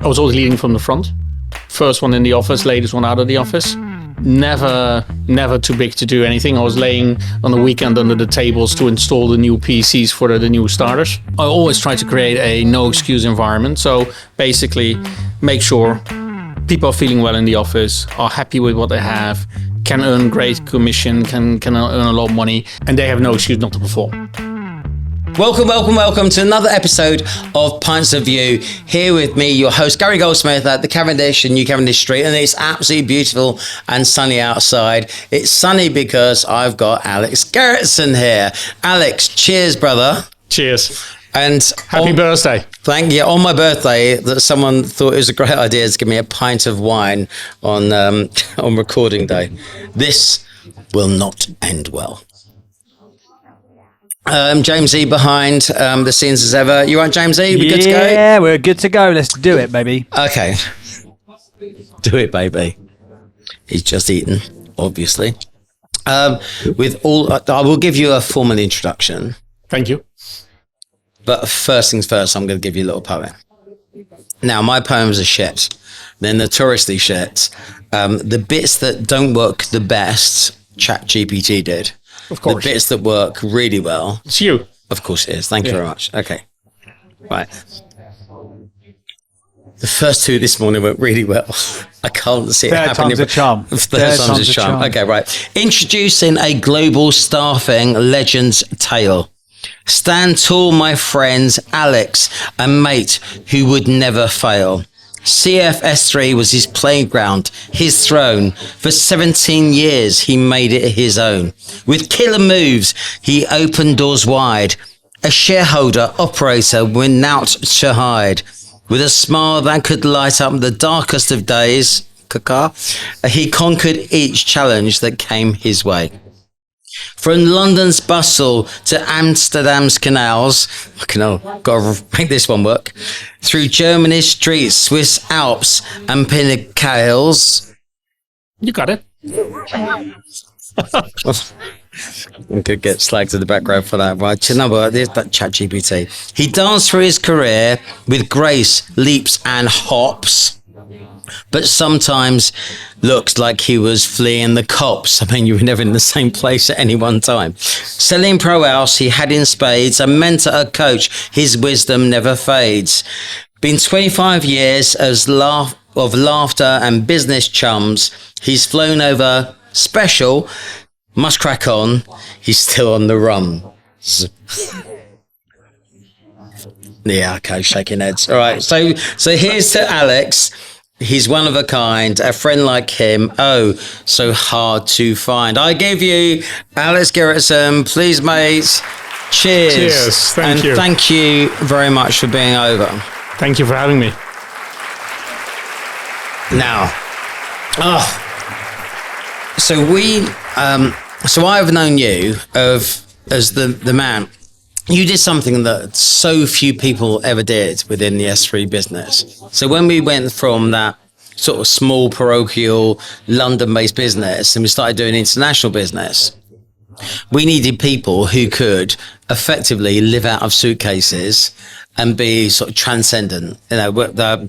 I was always leading from the front. First one in the office, latest one out of the office. Never too big to do anything. I was laying on the weekend under the tables to install the new PCs for the new starters. I always try to create a no excuse environment. So basically make sure people are feeling well in the office, are happy with what they have, can earn great commission, can earn a lot of money, and they have no excuse not to perform. Welcome to another episode of Pints of View. Here with me, your host, Gary Goldsmith at the Cavendish in New Cavendish Street. And it's absolutely beautiful and sunny outside. It's sunny because I've got Alex Gerritsen here. Alex, cheers, brother. Cheers. And happy birthday. Thank you. On my birthday, that someone thought it was a great idea to give me a pint of wine on recording day. This will not end well. James E behind the scenes as ever. You right, James E? We good to go? Yeah, we're good to go. Let's do it, baby. Okay. Do it, baby. He's just eaten, obviously. I will give you a formal introduction. Thank you. But first things first, I'm going to give you a little poem. Now, my poems are shit. They're notoriously shit. The bits that don't work the best, ChatGPT did. Of course. The bits that work really well. It's you. Of course it is. Thank you very much. Okay. Right. The first two this morning went really well. I can't see it happening. Third time's a charm. Okay, right. Introducing a global staffing legend's tale. Stand tall, my friends, Alex, a mate who would never fail. CFS3 was his playground, his throne. For 17 years, he made it his own. With killer moves, he opened doors wide. A shareholder, operator, without to hide. With a smile that could light up the darkest of days, he conquered each challenge that came his way. From London's bustle to Amsterdam's canals, gotta make this one work, through Germany's streets, Swiss Alps and pinnacles. You got it. I'm gonna get slagged to the background for that, right? You know what? There's that ChatGPT. He danced through his career with grace, leaps and hops, but sometimes looked like he was fleeing the cops. I mean, you were never in the same place at any one time. Selling prowess he had in spades, a mentor, a coach, his wisdom never fades. Been 25 years of laughter and business chums. He's flown over special, must crack on, he's still on the run. Yeah, okay, shaking heads. All right, so here's to Alex. He's one of a kind, a friend like him, oh, so hard to find. I give you Alex Gerritsen, please, mate. Cheers. Cheers, thank you. And thank you very much for being over. Thank you for having me. Now, so I've known you as the man. You did something that so few people ever did within the S3 business. So when we went from that sort of small parochial London-based business and we started doing international business, we needed people who could effectively live out of suitcases and be sort of transcendent. You know,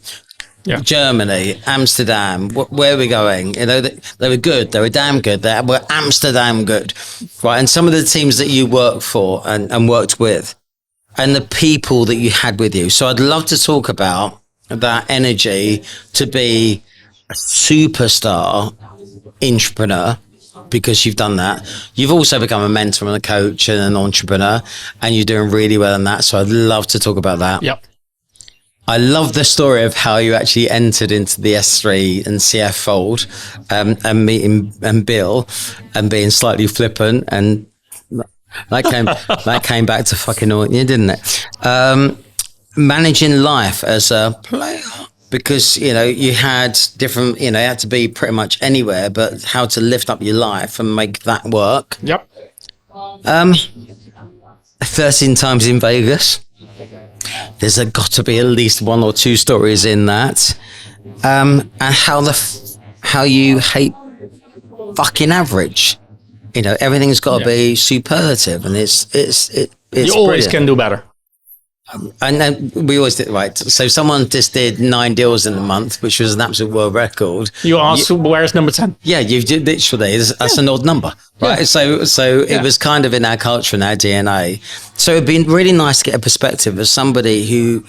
Germany, Amsterdam, where are we going? You know, they were good. They were damn good. They were Amsterdam good, right? And some of the teams that you worked for and worked with and the people that you had with you. So I'd love to talk about that energy to be a superstar entrepreneur, because you've done that. You've also become a mentor and a coach and an entrepreneur, and you're doing really well in that. So I'd love to talk about that. Yep. I love the story of how you actually entered into the S3 and CF fold, and meeting and Bill and being slightly flippant, and that came back to fucking annoying you, didn't it? Managing life as a player, because you had different, you had to be pretty much anywhere, but how to lift up your life and make that work. Yep. 13 times in Vegas. There's got to be at least one or two stories in that, and how you hate fucking average. Everything's got to be superlative, and it's you always brilliant. can do better. And then we always did, right. So someone just did 9 deals in a month, which was an absolute world record. You asked, where's number 10? Yeah, you did literally. That's an odd number, right? Yeah. So it was kind of in our culture and our DNA. So it'd been really nice to get a perspective of somebody who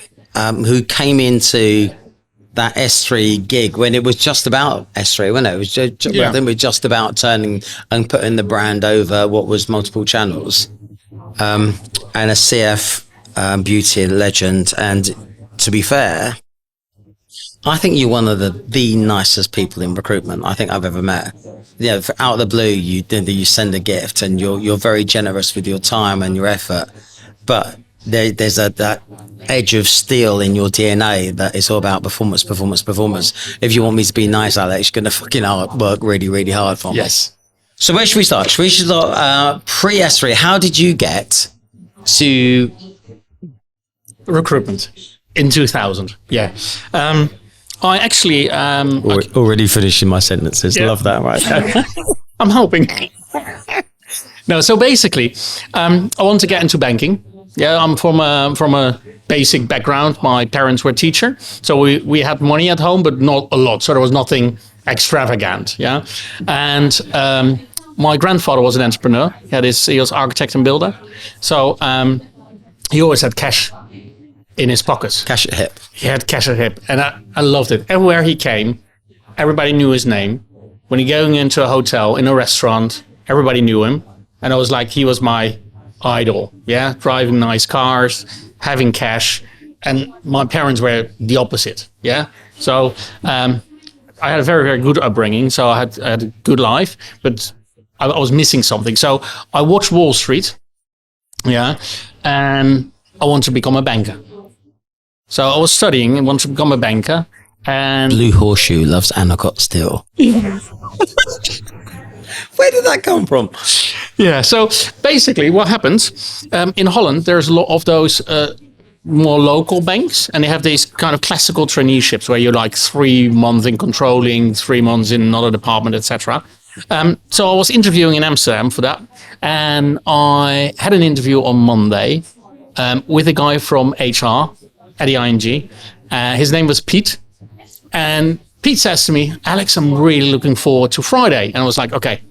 came into that S3 gig when it was just about S3, wasn't it? It was just, I think it was just about turning and putting the brand over what was multiple channels, and a CF beauty legend. And to be fair, I think you're one of the nicest people in recruitment I think I've ever met. Yeah, out of the blue, you send a gift, and you're very generous with your time and your effort, but there's that edge of steel in your DNA that is all about performance. If you want me to be nice, Alex, you're gonna work really, really hard for me. Yes. So where should we start? Should we start pre-S3? How did you get to Recruitment in 2000? Yeah. I actually already finishing my sentences? Yeah. Love that, right? I'm hoping. No, so basically, I want to get into banking. Yeah, I'm from a basic background. My parents were teacher, so we had money at home, but not a lot. So there was nothing extravagant. Yeah, and my grandfather was an entrepreneur. He was architect and builder. So he always had cash in his pockets. Cash at hip. He had cash at hip, and I loved it. Everywhere he came, everybody knew his name. When he going into a hotel, in a restaurant, everybody knew him, and I was like, he was my idol. Yeah, driving nice cars, having cash, and my parents were the opposite. Yeah, so I had a very, very good upbringing, so I had a good life, but I was missing something. So I watched Wall Street. Yeah, and I wanted to become a banker. So I was studying and wanted to become a banker. And Blue Horseshoe loves Anacott still. Where did that come from? Yeah, so basically what happens, in Holland, there's a lot of those more local banks, and they have these kind of classical traineeships where you're like 3 months in controlling, 3 months in another department, etc. So I was interviewing in Amsterdam for that, and I had an interview on Monday with a guy from HR at the ING. His name was Pete, and Pete says to me, Alex, I'm really looking forward to Friday. And I was like, okay,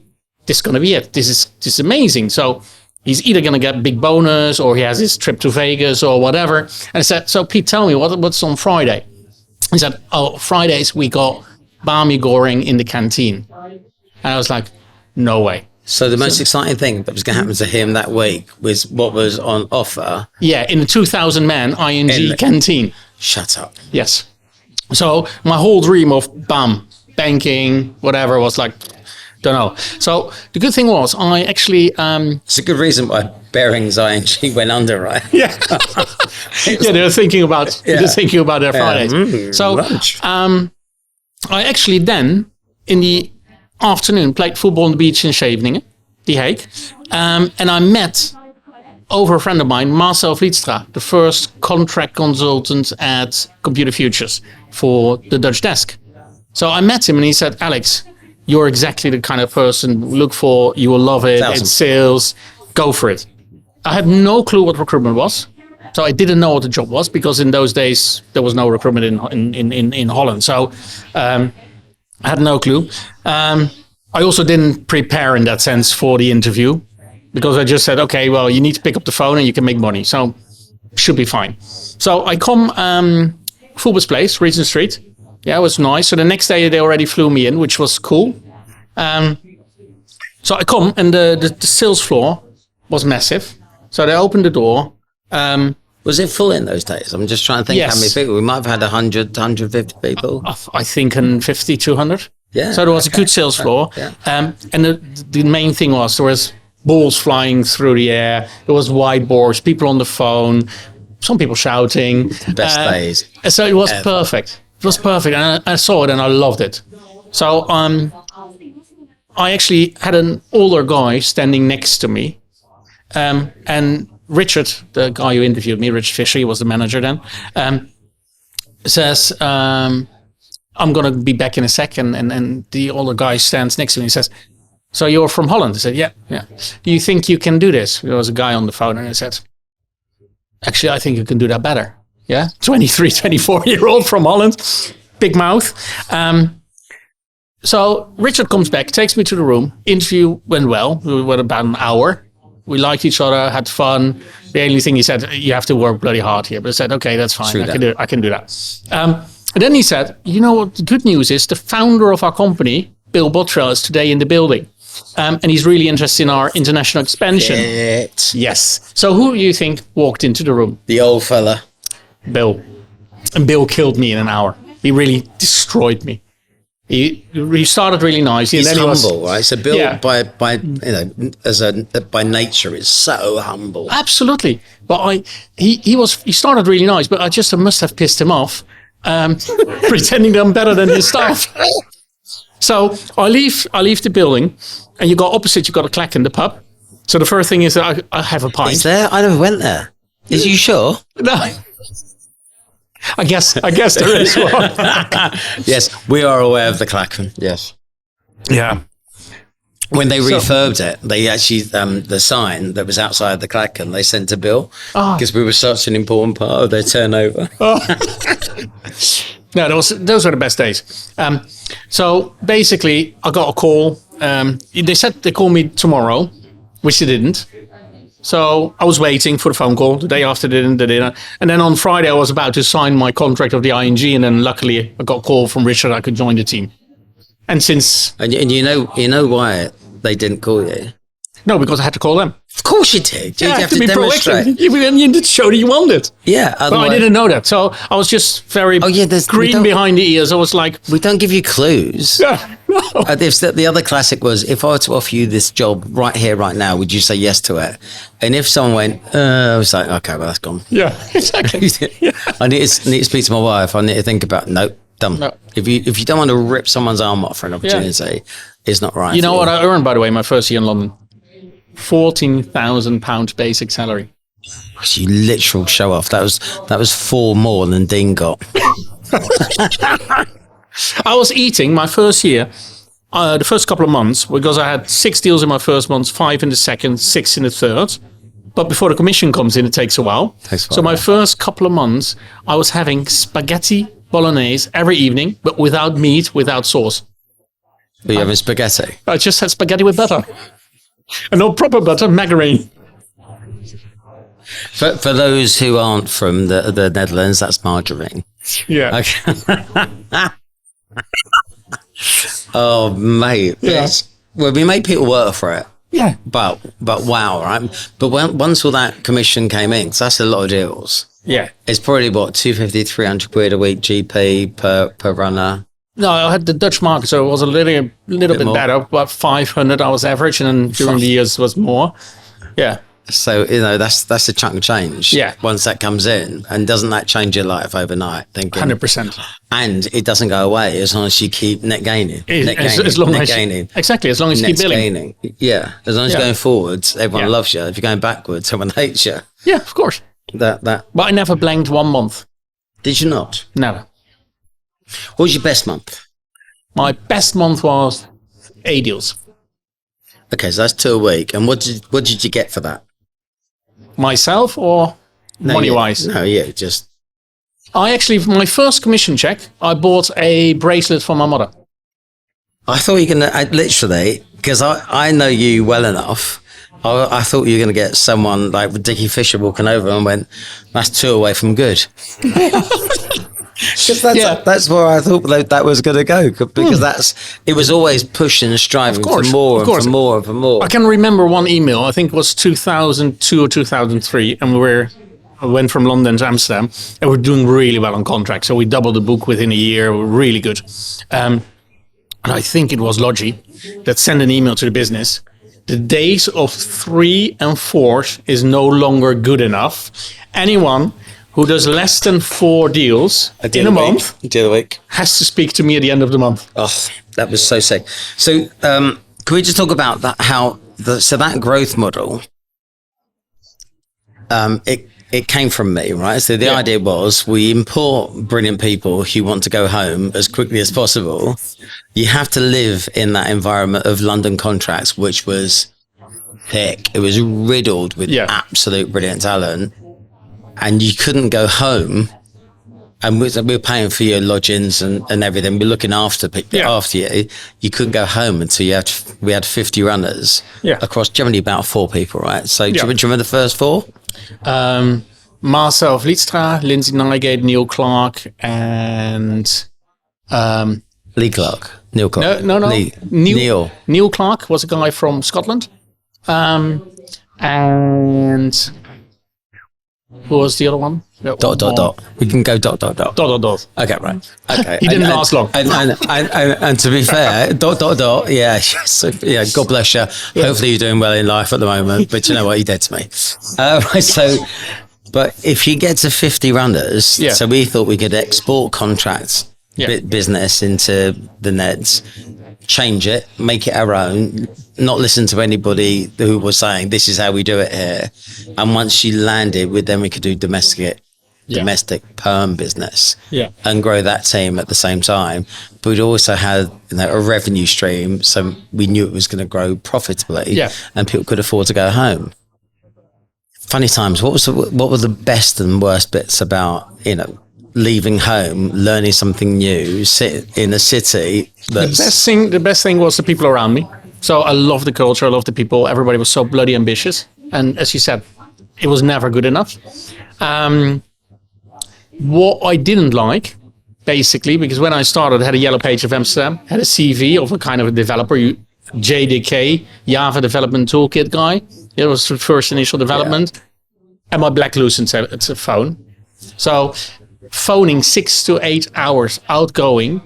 this is going to be it. This is amazing. So he's either going to get a big bonus, or he has his trip to Vegas or whatever. And I said, so Pete, tell me what's on Friday? He said, oh, Fridays we got bami goreng in the canteen. And I was like, no way. So the most exciting thing that was going to happen to him that week was what was on offer. Yeah, in the 2,000-man ING canteen. Shut up. Yes. So my whole dream of banking, whatever, was like, don't know. So the good thing was I actually... It's a good reason why Bearings ING went under, right? Yeah. Yeah, they were thinking about their Fridays. So I actually then, in the afternoon, played football on the beach in Scheveningen, The Hague. And I met, over a friend of mine, Marcel Vlietstra, the first contract consultant at Computer Futures for the Dutch desk. So I met him and he said, Alex, you're exactly the kind of person we look for. You will love it. It's sales. Go for it. I had no clue what recruitment was. So I didn't know what the job was, because in those days there was no recruitment in Holland. So I had no clue. I also didn't prepare in that sense for the interview, because I just said, okay, well, you need to pick up the phone and you can make money. So should be fine. So I come Fulbus Place, Regent Street. Yeah, it was nice. So the next day they already flew me in, which was cool. So I come, and the sales floor was massive. So they opened the door. Was it full in those days? I'm just trying to think how many people. We might have had 100, 150 people. I think 150, 200. Yeah. So there was a good sales floor. Yeah. And the main thing was there was balls flying through the air. There was whiteboards, people on the phone, some people shouting. Best days. So it was perfect. It was perfect. And I saw it and I loved it. So I actually had an older guy standing next to me. And Richard, the guy who interviewed me, Richard Fisher, he was the manager then, says, I'm going to be back in a second. And the older guy stands next to me and says, so you're from Holland? I said, yeah. Do you think you can do this? There was a guy on the phone and I said, actually, I think you can do that better. Yeah, 23, 24-year-old from Holland, big mouth. So Richard comes back, takes me to the room. Interview went well. We were about an hour. We liked each other, had fun. The only thing he said, you have to work bloody hard here. But I said, okay, that's fine. I can do that. And then he said, you know what the good news is? The founder of our company, Bill Bottrell, is today in the building. And he's really interested in our international expansion. Yes. So who do you think walked into the room? The old fella. Bill. And Bill killed me in an hour. He really destroyed me. He started really nice. He's humble, right? So Bill, by nature, is so humble. Absolutely. But he started really nice, but I must have pissed him off, pretending that I'm better than his staff. So I leave the building, and you go opposite. You got a clack in the pub. So the first thing is that I have a pint. Is there? I never went there. Is you sure? No. I guess there is one. Yes, we are aware of the Clackham. Yes. Yeah. When they refurbed it, they actually the sign that was outside the Clackham, they sent to Bill because we were such an important part of their turnover. No, those were the best days. So basically, I got a call. They said they call me tomorrow, which they didn't. So I was waiting for the phone call the day after the dinner. And then on Friday, I was about to sign my contract of the ING. And then luckily, I got a call from Richard. I could join the team. And since... And you know why they didn't call you? No, because I had to call them. Of course you did. You have to be demonstrate. Proactive. You need to show that you want it. Yeah. But I didn't know that. So I was just very green behind the ears. I was like... We don't give you clues. Yeah, no. The other classic was, if I were to offer you this job right here, right now, would you say yes to it? And if someone went, I was like, okay, well, that's gone. Yeah, exactly. Yeah. I need to speak to my wife. I need to think about, nope, done. No. If you don't want to rip someone's arm off for an opportunity, it's not right. You know what I earned, by the way, my first year in London? £14,000 basic salary. You literal show off. That was 4 more than Dean got. I was eating my first year, the first couple of months, because I had 6 deals in my first month, 5 in the second, 6 in the third. But before the commission comes in, it takes a while. So my first couple of months, I was having spaghetti bolognese every evening, but without meat, without sauce. Were you having spaghetti? I just had spaghetti with butter. And no proper butter, margarine. For those who aren't from the Netherlands, that's margarine. Yeah. Okay. Oh, mate. Yeah. Well, we made people work for it. Yeah. But wow, right? But once all that commission came in, 'cause that's a lot of deals. Yeah. It's probably, 250, 300 quid a week GP per runner. No, I had the Dutch market, so it was a little bit better. About 500 I was average, and then during the years it was more. Yeah. So, that's a chunk of change. Yeah. Once that comes in, and doesn't that change your life overnight? Thinking 100%. And it doesn't go away as long as you keep net gaining. As long as you keep billing. Yeah. As long as you're going forwards, everyone loves you. If you're going backwards, everyone hates you. Yeah, of course. That. But I never blanked 1 month. Did you not? Never. What was your best month? My best month was 8 deals. Okay, so that's 2 a week. And what did you get for that? Myself or money-wise? No, yeah, just... My first commission check, I bought a bracelet for my mother. I thought you were going to, literally, because I know you well enough, I thought you were going to get someone like Dickie Fisher walking over and went, that's 2 away from good. Because that's where I thought that was going to go, because it was always pushing and striving for more and for more and for more. I can remember one email, I think it was 2002 or 2003, and I went from London to Amsterdam, and we're doing really well on contracts. So we doubled the book within a year, we're really good. And I think it was Logi that sent an email to the business. The days of 3 and 4 is no longer good enough. Anyone who does less than 4 deals in a month has to speak to me at the end of the month. Oh, that was so sick. So can we just talk about that? That growth model, it came from me, right? So the idea was we import brilliant people who want to go home as quickly as possible. You have to live in that environment of London contracts, which was thick. It was riddled with absolute brilliant talent. and you couldn't go home. And we were paying for your lodgings and everything. We're looking after you. You couldn't go home until we had 50 runners across generally about 4 people, right? So do you remember the first 4? Marcel Vlietstra, Lindsay Nygate, Neil Clark, and Lee Clark. Neil Clark. No. Neil. Neil Clark was a guy from Scotland. And who was the other one? Dot. We can go dot. Dot. Okay, right. Okay. He didn't last long. And to be fair, dot. Yeah. Yeah. God bless you. Hopefully you're doing well in life at the moment. But you know what? You're dead to me. But if you get to 50 runners, so we thought we could export contracts business into the Neds, change it, make it our own, not listen to anybody who was saying this is how we do it here. And once you landed, then we could do domestic perm business and grow that team at the same time. But we'd also had a revenue stream, so we knew it was going to grow profitably and people could afford to go home. Funny times. What were the best and worst bits about leaving home, learning something new, sit in a city? The best thing was the people around me. So I love the culture, I love the people. Everybody was so bloody ambitious, and as you said, it was never good enough. What I didn't like, basically, because when I started, I had a yellow page of Amsterdam, had a CV of a kind of a developer, JDK, Java Development Toolkit guy. It was the first initial development. And my black lucent, it's a phone. So phoning 6 to 8 hours outgoing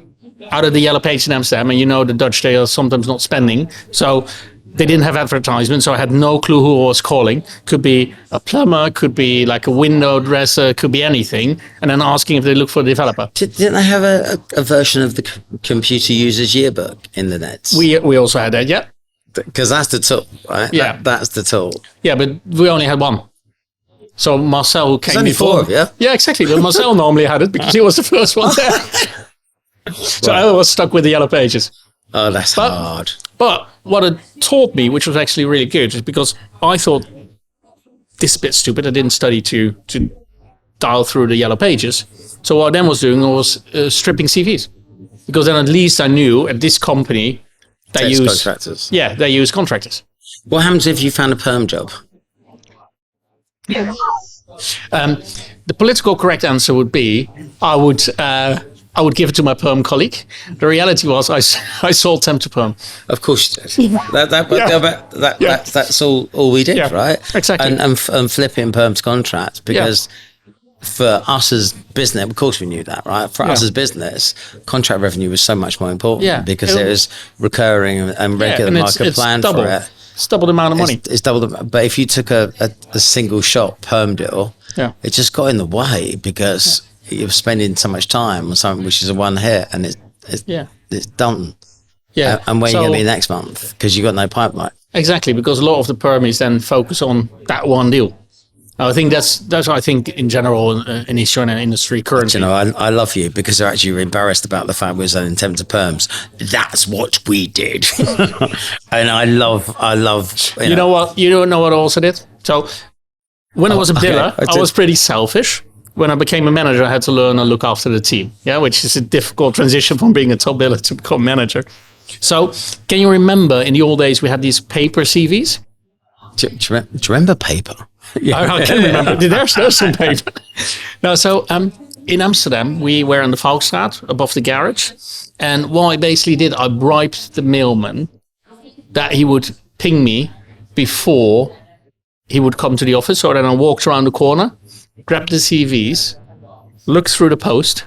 out of the yellow page in Amsterdam, and the Dutch, they are sometimes not spending. So they didn't have advertisement, so I had no clue who I was calling. Could be a plumber, could be like a window dresser, could be anything. And then asking if they look for a developer. Didn't they have a version of the computer users yearbook in the Nets? We also had that, yeah. Because that's the tool, right? Yeah. That's the tool. Yeah, but we only had one. So Marcel, who came before. 4 of you? Yeah, exactly. But Marcel normally had it because he was the first one there. So I was stuck with the yellow pages. Oh, that's hard. But what it taught me, which was actually really good, is because I thought, this is a bit stupid. I didn't study to dial through the yellow pages. So what I then was doing was stripping CVs. Because then at least I knew at this company, they use contractors. Yeah, they use contractors. What happens if you found a perm job? The political correct answer would be I would give it to my perm colleague. The reality was I sold temp to perm. Of course you did. That's all we did, right? Exactly. And flipping perm to contracts because for us as business, of course we knew that, right? For us as business, contract revenue was so much more important because it was recurring and regular market plan for it. It's double the amount of money. It's double the. But if you took a single shot perm deal, it just got in the way because you're spending so much time on something which is a one hit and it's done. Yeah. And where are you going to be next month? Because you got no pipeline. Exactly, because a lot of the permies then focus on that one deal. I think that's I think in general an issue in our industry currently. I love you because they're actually embarrassed about the fact we're selling temp to perms. That's what we did, and I love. You know what? You don't know what I also did. So when I was a biller, I was pretty selfish. When I became a manager, I had to learn and look after the team. Yeah, which is a difficult transition from being a top biller to become manager. So can you remember in the old days we had these paper CVs? Do you remember paper? I can remember. There's some paper. No, so in Amsterdam, we were in the Valkstraat above the garage. And what I basically did, I bribed the mailman that he would ping me before he would come to the office. So then I walked around the corner, grabbed the CVs, looked through the post,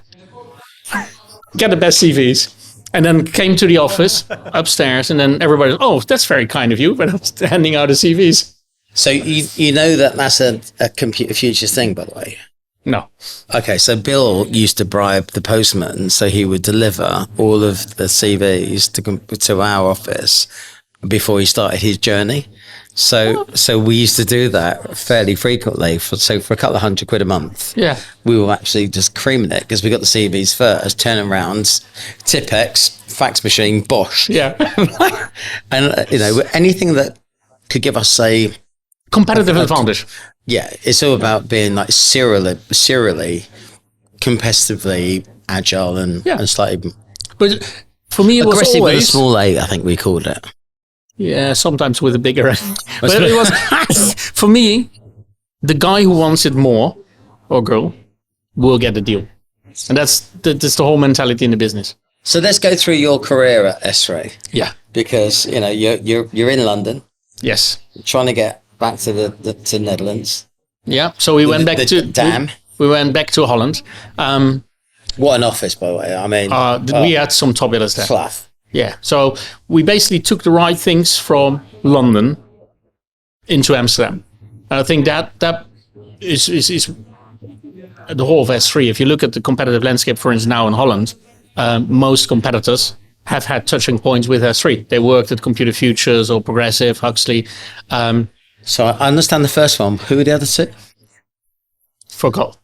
get the best CVs, and then came to the office upstairs. And then everybody, oh, that's very kind of you. But I was handing out the CVs. So you know that's a computer futures thing, by the way? No. Okay, so Bill used to bribe the postman so he would deliver all of the CVs to our office before he started his journey. So we used to do that fairly frequently. For a couple of £100 a month, we were actually just creaming it because we got the CVs first, turning around, Tipex, fax machine, Bosch. Yeah. And, anything that could give us, say, competitive advantage. Yeah, it's all about being like serially, competitively agile and slightly But for me, it was aggressive with a always small A, I think we called it. yeah, sometimes with a bigger. But it was for me, the guy who wants it more or girl will get the deal, and that's the whole mentality in the business. So let's go through your career at S-Ray. Yeah. Because you're in London, Yes. trying to get back to the Netherlands. Yeah. So we went back to Dam. We went back to Holland. What an office, by the way. I mean, We had some top billers there. fluff. Yeah. So we basically took the right things from London into Amsterdam. And I think that is the whole of S3. If you look at the competitive landscape, for instance, now in Holland, most competitors have had touching points with S3. They worked at Computer Futures or Progressive, Huxley. So I understand the first one. Who are the other two? Forgot.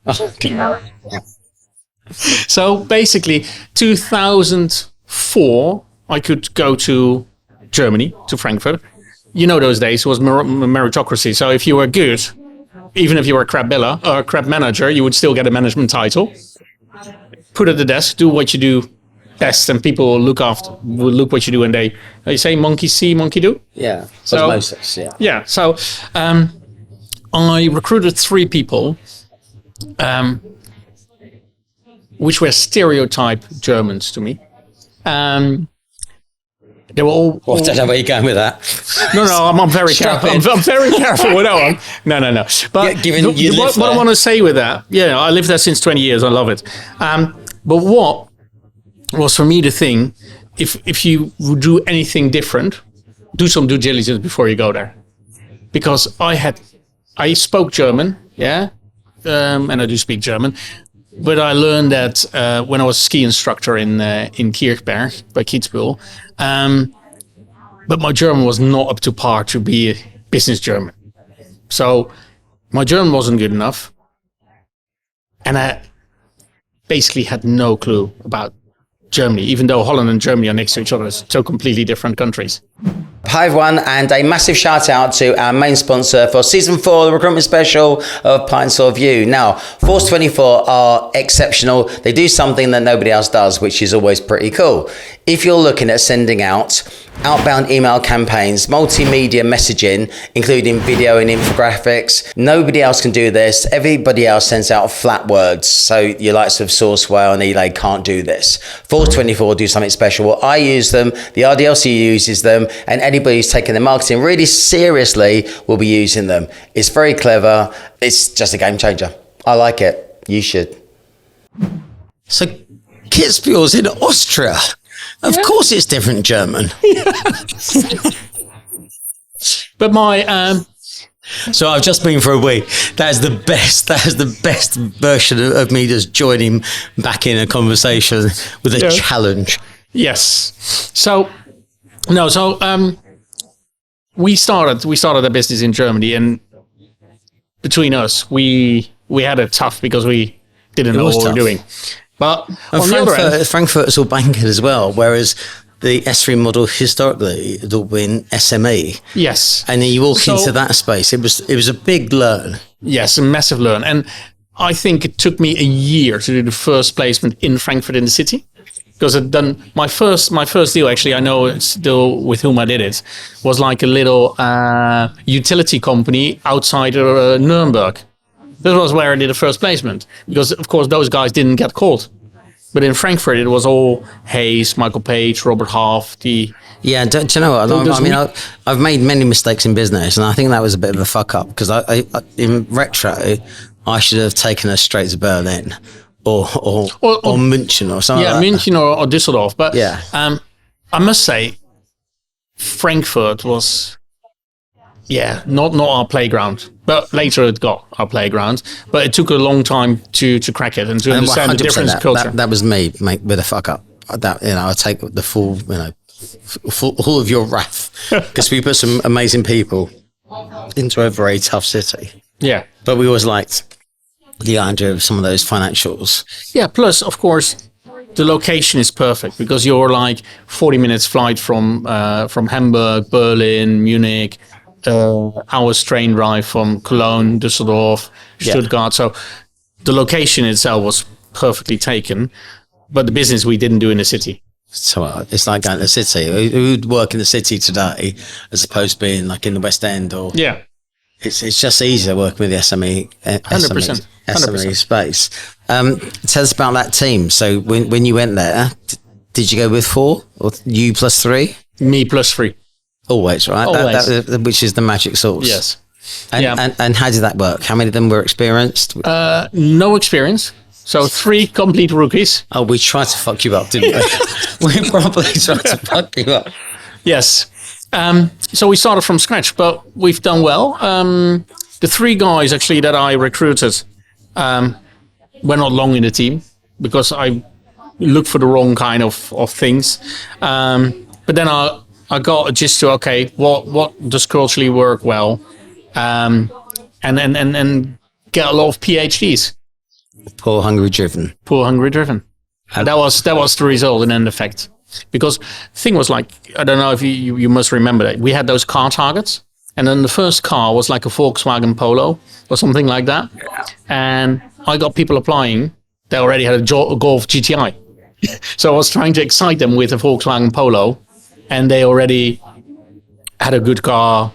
So basically, 2004, I could go to Germany, to Frankfurt. You know, those days it was meritocracy. So if you were good, even if you were a crap biller or a crap manager, you would still get a management title. Put at the desk, do what you do best, and people will look what you do, and they say monkey see, monkey do. Yeah. So- Osmosis, yeah. Yeah. So I recruited 3 people, which were stereotype Germans to me. They were all. I don't know where you're going with that. No, I'm very careful. I'm very careful with that one. No. But Yeah, given you live what I there. want to say with that, yeah, I lived there since 20 years. I love it. But what was for me the thing, if you would do anything different, do some due diligence before you go there. Because I spoke German, yeah, and I do speak German. But I learned that when I was a ski instructor in Kirchberg by Kitzbühel, but my German was not up to par to be a business German. So my German wasn't good enough, and I basically had no clue about Germany, even though Holland and Germany are next to each other. It's two completely different countries. Hi everyone, and a massive shout out to our main sponsor for season 4, the recruitment special of Pints of You. Now, Force 24 are exceptional. They do something that nobody else does, which is always pretty cool. If you're looking at sending out outbound email campaigns, multimedia messaging, including video and infographics, nobody else can do this. Everybody else sends out flat words. So your likes of Sourcewell and Elay can't do this. Force 24 do something special. Well, I use them, the RDLC uses them, and anybody who's taking their marketing really seriously will be using them. It's very clever. It's just a game changer. I like it. You should. So Kitzbühel's in Austria. Of course it's different German. But my So I've just been for a week. That is the best version of me just joining back in a conversation with a challenge. yes, so we started a business in Germany, and between us, we had it tough because we didn't know what we were doing. But And on the other end, Frankfurt's all banking as well, whereas the S3 model historically had all been SME. yes, And then you walk So- into that space. It was a big learn. yes, a massive learn. And I think it took me a year to do the first placement in Frankfurt in the city. Because I'd done my first deal, actually, I know it's still with whom I did it, was like a little utility company outside Nuremberg. This was where I did the first placement. Because, of course, those guys didn't get called. But in Frankfurt, it was all Hayes, Michael Page, Robert Half, Yeah, do you know what? I mean, I've made many mistakes in business, and I think that was a bit of a fuck up because I in retro, I should have taken us straight to Berlin or München or something. yeah, like that. München or Düsseldorf. But Yeah. I must say, Frankfurt was, not our playground. But later it got our playground. But it took a long time to crack it and to understand the 100% difference in culture. That was me, mate, with a fuck up. That I take the full, all of your wrath because we put some amazing people into a very tough city. Yeah. But we always liked the idea of some of those financials. Yeah, plus, of course, the location is perfect because you're like 40 minutes flight from Hamburg, Berlin, Munich. hours train drive from Cologne, Düsseldorf, Stuttgart. So the location itself was perfectly taken, but the business we didn't do in the city. So it's like going to the city. Who would work in the city today as opposed to being like in the West End or... Yeah. It's just easier working with the SME 100%. SME space. Tell us about that team. So when you went there, did you go with 4 or you plus 3? Me plus 3. Always, right? Always. Which is the magic sauce. Yes. And how did that work? How many of them were experienced? No experience. So 3 complete rookies. Oh, we tried to fuck you up, didn't we? We probably tried to fuck you up. Yes. So we started from scratch, but we've done well. The 3 guys actually that I recruited were not long in the team because I looked for the wrong kind of things. But then I got a gist to, okay, what does culturally work well? And get a lot of PhDs. Poor, hungry, driven. Poor, hungry, driven. And that was the result in end effect. Because the thing was like, I don't know if you must remember that. We had those car targets. And then the first car was like a Volkswagen Polo or something like that. Yeah. And I got people applying that already had a Golf GTI. So I was trying to excite them with a Volkswagen Polo. And they already had a good car,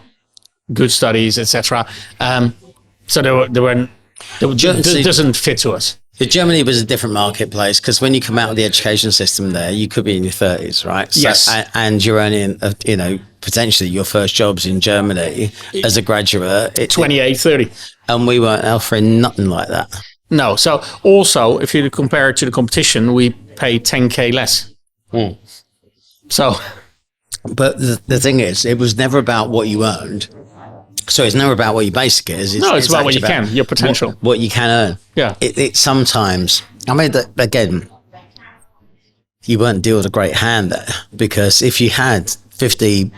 good studies, etc. So it doesn't fit to us. Germany was a different marketplace because when you come out of the education system there, you could be in your 30s, right? So, yes. And you're only in, potentially your first jobs in Germany as a graduate. 28, 30. And we weren't offering nothing like that. No. So also, if you compare it to the competition, we pay 10K less. Mm. So. But the thing is, it was never about what you earned. So it's never about what your basic is. It's about what you can, your potential. What you can earn. Yeah. It sometimes, I mean, again, you weren't dealt a great hand there because if you had 50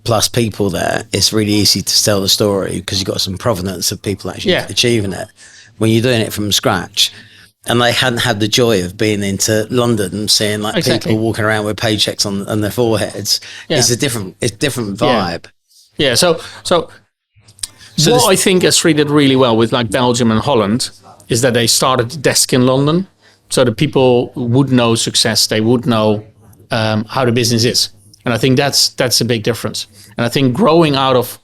plus people there, it's really easy to tell the story because you've got some provenance of people actually achieving it. When you're doing it from scratch, and they hadn't had the joy of being into London and seeing like people walking around with paychecks on their foreheads. Yeah. It's a different vibe. Yeah. So what I think S3 did really well with like Belgium and Holland is that they started a desk in London. So the people would know success. They would know how the business is. And I think that's a big difference. And I think growing out of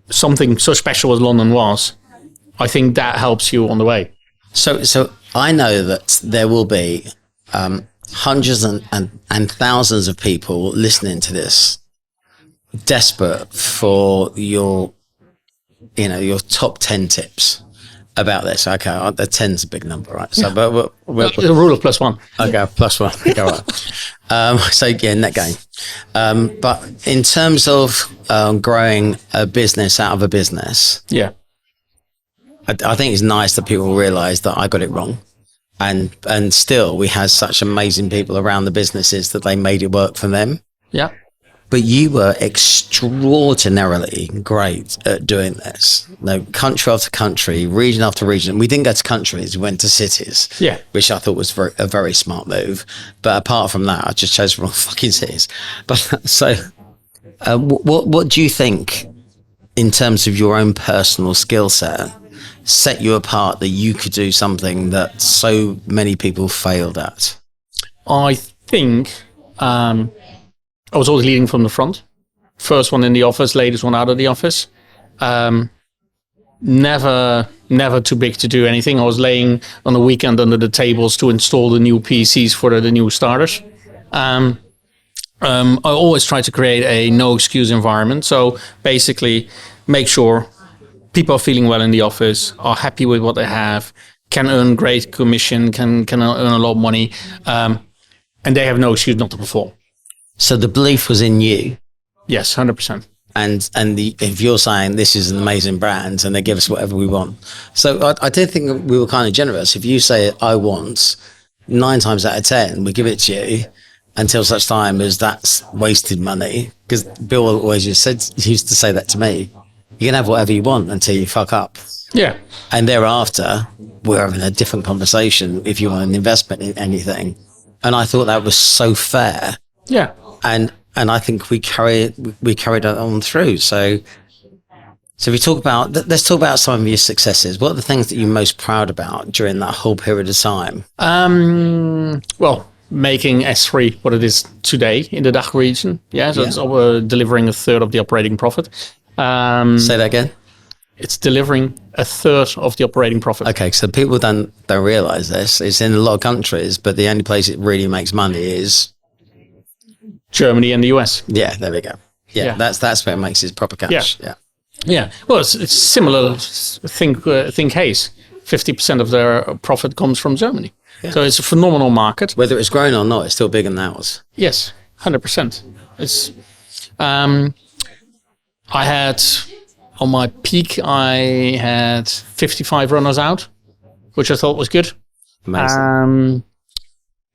something so special as London was, I think that helps you on the way. So I know that there will be hundreds and thousands of people listening to this, desperate for your top 10 tips about this. Okay, the 10's a big number, right? So, but the rule of +1. Okay, +1. Okay, right. So yeah, net gain. But in terms of growing a business out of a business, yeah, I think it's nice that people realize that I got it wrong. And still we had such amazing people around the businesses that they made it work for them. Yeah. But you were extraordinarily great at doing this. Country after country, region after region. We didn't go to countries, we went to cities. Yeah. Which I thought was a very smart move. But apart from that, I just chose the wrong fucking cities. But so what do you think in terms of your own personal skill set you apart that you could do something that so many people failed at? I think I was always leading from the front. First one in the office, latest one out of the office. Never too big to do anything. I was laying on the weekend under the tables to install the new PCs for the new starters. I always try to create a no excuse environment. So basically make sure people are feeling well in the office, are happy with what they have, can earn great commission, can earn a lot of money, and they have no excuse not to perform. So the belief was in you. Yes, 100%. And if you're saying this is an amazing brand and they give us whatever we want. So I did think we were kind of generous. If you say I want, 9 times out of 10, we give it to you until such time as that's wasted money. Because Bill always used to say that to me. You can have whatever you want until you fuck up. Yeah. And thereafter, we're having a different conversation if you want an investment in anything. And I thought that was so fair. Yeah. And I think we carried it on through. So So let's talk about some of your successes. What are the things that you're most proud about during that whole period of time? Well, making S3 what it is today in the DACH region. Yeah, so it's delivering a third of the operating profit. Say that again. It's delivering a third of the operating profit. Okay, so people don't realize this. It's in a lot of countries, but the only place it really makes money is Germany and the US. Yeah, there we go. Yeah. That's where it makes its proper cash. Yeah. Well, it's similar. Think Hayes. 50% of their profit comes from Germany. Yeah. So it's a phenomenal market. Whether it's grown or not, it's still bigger than ours. Yes, 100%. It's. I had on my peak, I had 55 runners out, which I thought was good. Amazing.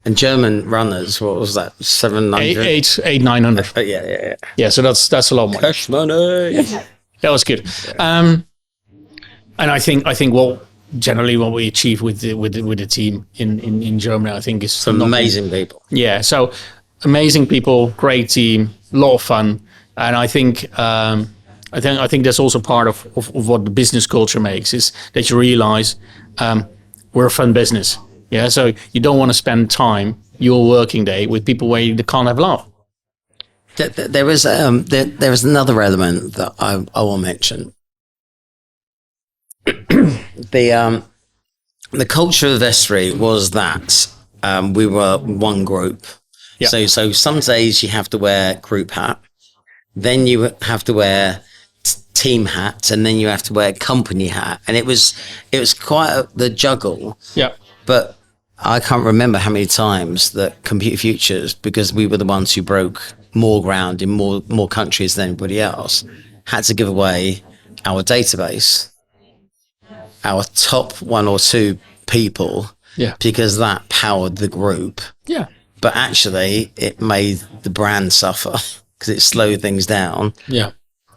And German runners, what was that? 700? 900. Yeah. Yeah, so that's a lot more. Cash money. Yeah. That was good. And I think well, generally what we achieve with the team in Germany, I think is some amazing people. Yeah, so amazing people, great team, a lot of fun, and I think that's also part of what the business culture makes, is that you realize we're a fun business. Yeah, so you don't want to spend time your working day with people where you can't have laugh. There is another element that I will mention. The culture of S3 was that we were one group. Yeah. So some days you have to wear group hat, then you have to wear team hat, and then you have to wear company hat, and it was quite the juggle. Yeah. But I can't remember how many times that Computer Futures, because we were the ones who broke more ground in more countries than anybody else, had to give away our database, our top 1 or 2 people, because that powered the group. Yeah. But actually, it made the brand suffer because it slowed things down. Yeah.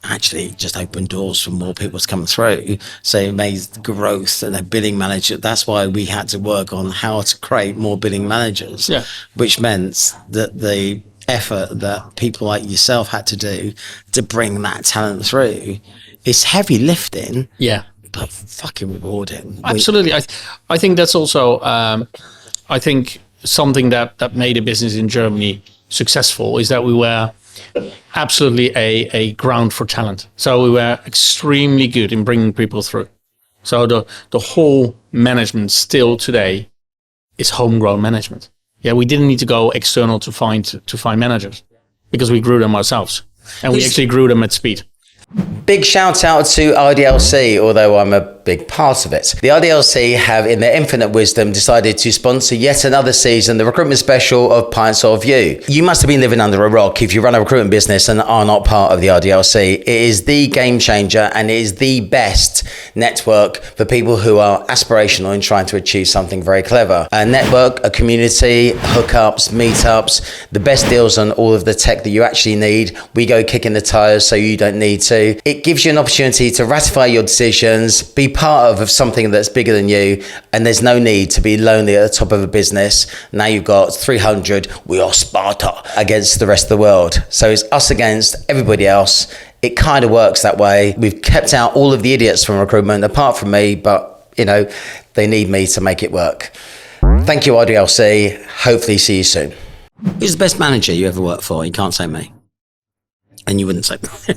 Actually, it just opened doors for more people to come through. So it made growth and a billing manager. That's why we had to work on how to create more billing managers, which meant that the effort that people like yourself had to do to bring that talent through is heavy lifting. Yeah. But fucking rewarding. Absolutely. I think that's also, I think something that made a business in Germany successful is that we were absolutely a ground for talent. So we were extremely good in bringing people through. So the whole management still today is homegrown management. Yeah, we didn't need to go external to find managers because we grew them ourselves, and we actually grew them at speed. Big shout out to RDLC, although I'm a big part of it. The RDLC have, in their infinite wisdom, decided to sponsor yet another season, the recruitment special of Pints of You. You must have been living under a rock if you run a recruitment business and are not part of the RDLC. It is the game changer, and it is the best network for people who are aspirational and trying to achieve something very clever. A network, a community, hookups, meetups, the best deals on all of the tech that you actually need. We go kicking the tires so you don't need to. It gives you an opportunity to ratify your decisions, be part of something that's bigger than you, and there's no need to be lonely at the top of a business. Now you've got 300, we are Sparta, against the rest of the world. So it's us against everybody else. It kind of works that way. We've kept out all of the idiots from recruitment, apart from me, but they need me to make it work. Thank you, RDLC. Hopefully see you soon. Who's the best manager you ever worked for? You can't say me. And you wouldn't say me.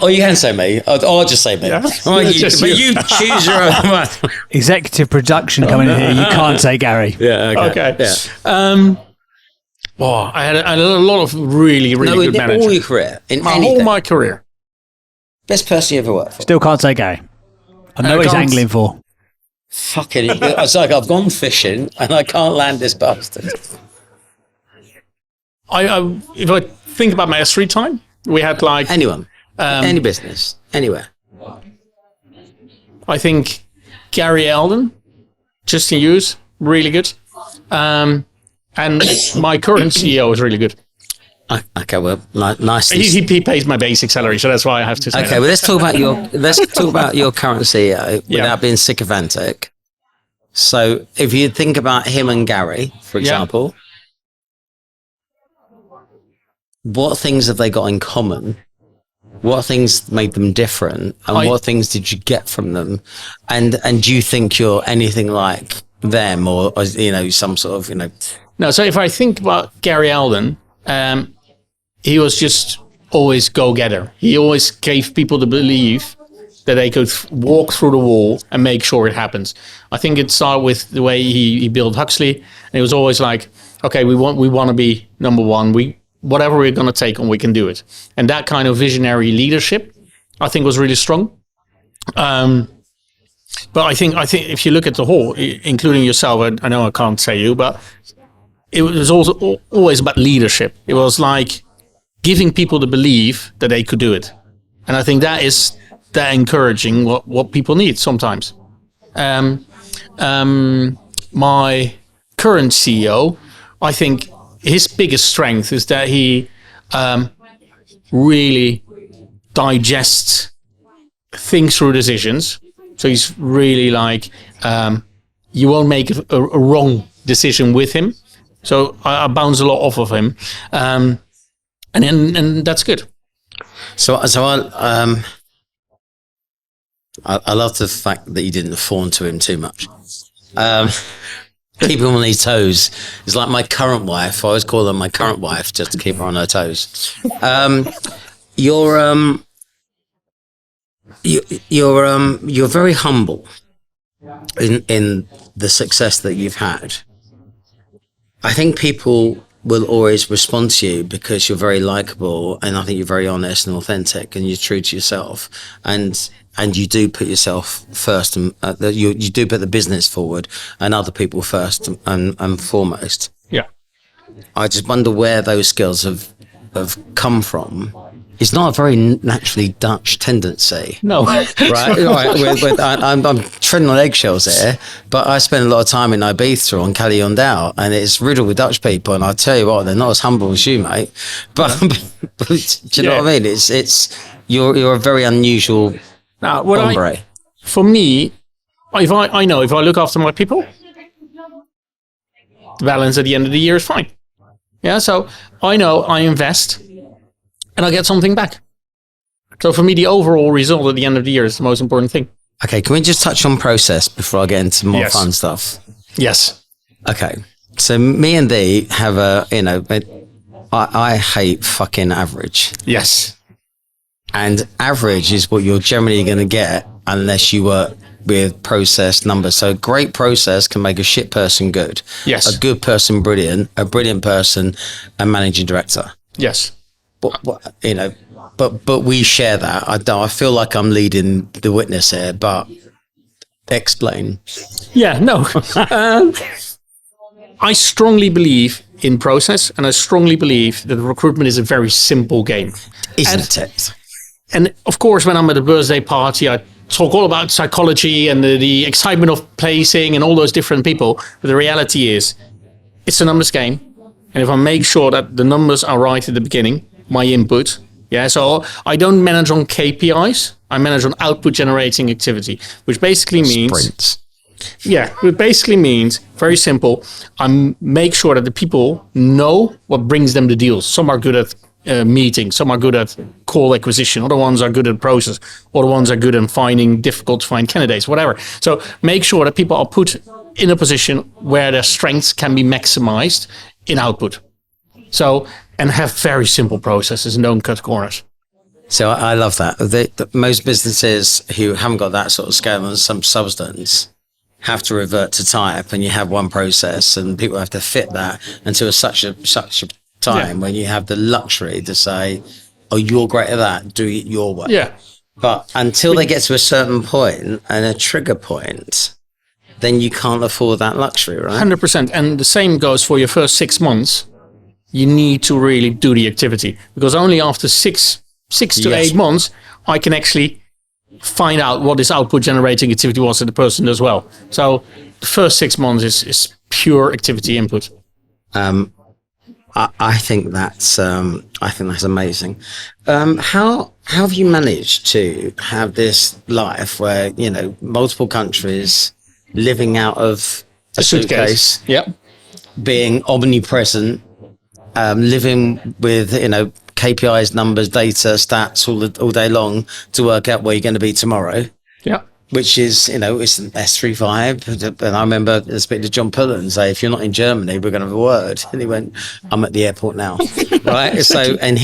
Or you can say me. I'll just say me. Yeah. You choose your own one. Executive production coming in here. You can't say Gary. Yeah. Okay. Yeah. Well, I had a lot of really good managers. All your career, my career. Best person you ever worked for. Still can't say Gary. I know what he's angling for. Fucking! It's like I've gone fishing and I can't land this bastard. If I think about my S3 time, we had like anyone, any business, anywhere. I think Gary Eldon, just to use, really good. And my current CEO is really good. Okay, well, nice. He pays my basic salary, so that's why I have to say. Okay, well, let's talk about your current CEO without being sycophantic. So, if you think about him and Gary, for example. What things have they got in common What things made them different, and what things did you get from them? And do you think you're anything like them, or some sort of No, so if I think about Gary Alden, he was just always go-getter. He always gave people the belief that they could walk through the wall and make sure it happens. I think it started with the way he built Huxley, and it was always like, okay, we want to be number one. Whatever we're going to take on, we can do it. And that kind of visionary leadership, I think, was really strong. But I think if you look at the whole, including yourself, I know I can't say you, but it was also always about leadership. It was like giving people the belief that they could do it. And I think that is that encouraging what people need sometimes. My current CEO, I think his biggest strength is that he really digests, thinks through decisions. So he's really like, you won't make a wrong decision with him. So I bounce a lot off of him. And that's good. So I love the fact that you didn't fawn to him too much. Keep him on his toes. It's like my current wife. I always call her my current wife just to keep her on her toes. You're very humble in the success that you've had. I think people will always respond to you because you're very likable, and I think you're very honest and authentic, and you're true to yourself, and you do put yourself first, and you do put the business forward and other people first and foremost. Yeah. I just wonder where those skills have come from. It's not a very naturally Dutch tendency. No. Right. I'm treading on eggshells here, but I spend a lot of time in Ibiza on Cali-on-Dow, and it's riddled with Dutch people. And I tell you what, they're not as humble as you, mate. But, but do you know what I mean? You're a very unusual hombre. For me, if I look after my people, the balance at the end of the year is fine. Yeah. So I know I invest, and I get something back. So for me, the overall result at the end of the year is the most important thing. Okay, can we just touch on process before I get into more fun stuff? Yes. Okay, so me and thee have I hate fucking average. Yes. And average is what you're generally going to get unless you work with process numbers. So great process can make a shit person good. Yes. A good person brilliant, a brilliant person a managing director. Yes. But we share that. I feel like I'm leading the witness here, but explain. Yeah, no. I strongly believe in process, and I strongly believe that recruitment is a very simple game. Isn't it? And of course, when I'm at a birthday party, I talk all about psychology and the excitement of placing and all those different people. But the reality is, it's a numbers game. And if I make sure that the numbers are right at the beginning, my input. Yeah, so I don't manage on KPIs. I manage on output generating activity, which basically means sprints. Yeah, it basically means very simple. I make sure that the people know what brings them the deals. Some are good at meetings, some are good at call acquisition, other ones are good at process, other ones are good at finding difficult to find candidates, whatever. So make sure that people are put in a position where their strengths can be maximized in output. So, and have very simple processes and don't cut corners. So I love that. Most businesses who haven't got that sort of scale and some substance have to revert to type, and you have one process, and people have to fit that into such a time when you have the luxury to say, "Oh, you're great at that. Do it your way." Yeah. But until they get to a certain point and a trigger point, then you can't afford that luxury, right? 100%. And the same goes for your first 6 months. You need to really do the activity, because only after six to 8 months, I can actually find out what this output generating activity was that the person does well. So the first 6 months is pure activity input. I think that's amazing. How have you managed to have this life where, multiple countries, living out of a suitcase, yeah, being omnipresent, living with, KPIs, numbers, data, stats all day long to work out where you're going to be tomorrow. Yeah. Which is, it's an S3 vibe. And I remember speaking to John Pullen and say, if you're not in Germany, we're going to have a word. And he went, I'm at the airport now. Right. Exactly. So, and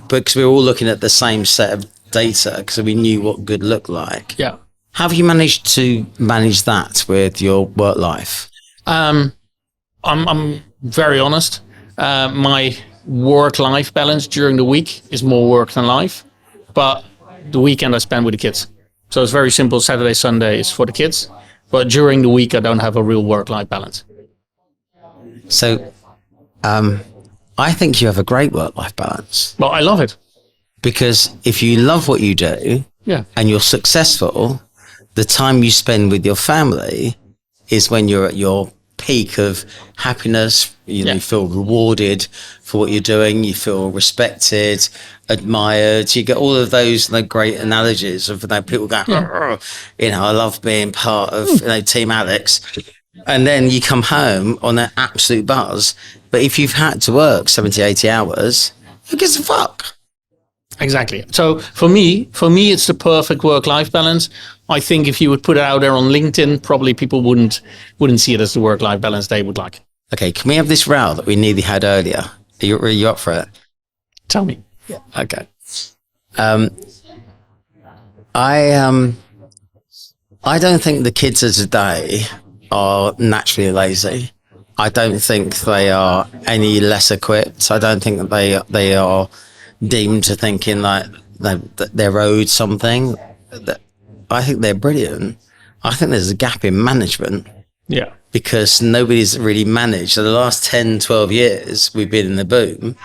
because we were all looking at the same set of data, because we knew what good looked like. Yeah. How have you managed to manage that with your work life? I'm very honest. My work-life balance during the week is more work than life, but the weekend I spend with the kids. So it's very simple. Saturday, Sunday is for the kids, but during the week I don't have a real work-life balance. So, I think you have a great work-life balance. Well, I love it. Because if you love what you do, and you're successful, the time you spend with your family is when you're at your peak of happiness. You feel rewarded for what you're doing. You feel respected, admired. You get all of those great analogies of people going, I love being part of Team Alex. And then you come home on an absolute buzz. But if you've had to work 70, 80 hours, who gives a fuck? Exactly. So for me, it's the perfect work-life balance. I think if you would put it out there on LinkedIn, probably people wouldn't see it as the work-life balance they would like. Okay, can we have this row that we nearly had earlier? Are you up for it? Tell me. Yeah. Okay. I don't think the kids of today are naturally lazy. I don't think they are any less equipped. I don't think that they are deemed to thinking like that they're owed something. I think they're brilliant. I think there's a gap in management. Yeah. Because nobody's really managed. So the last 10, 12 years, we've been in the boom.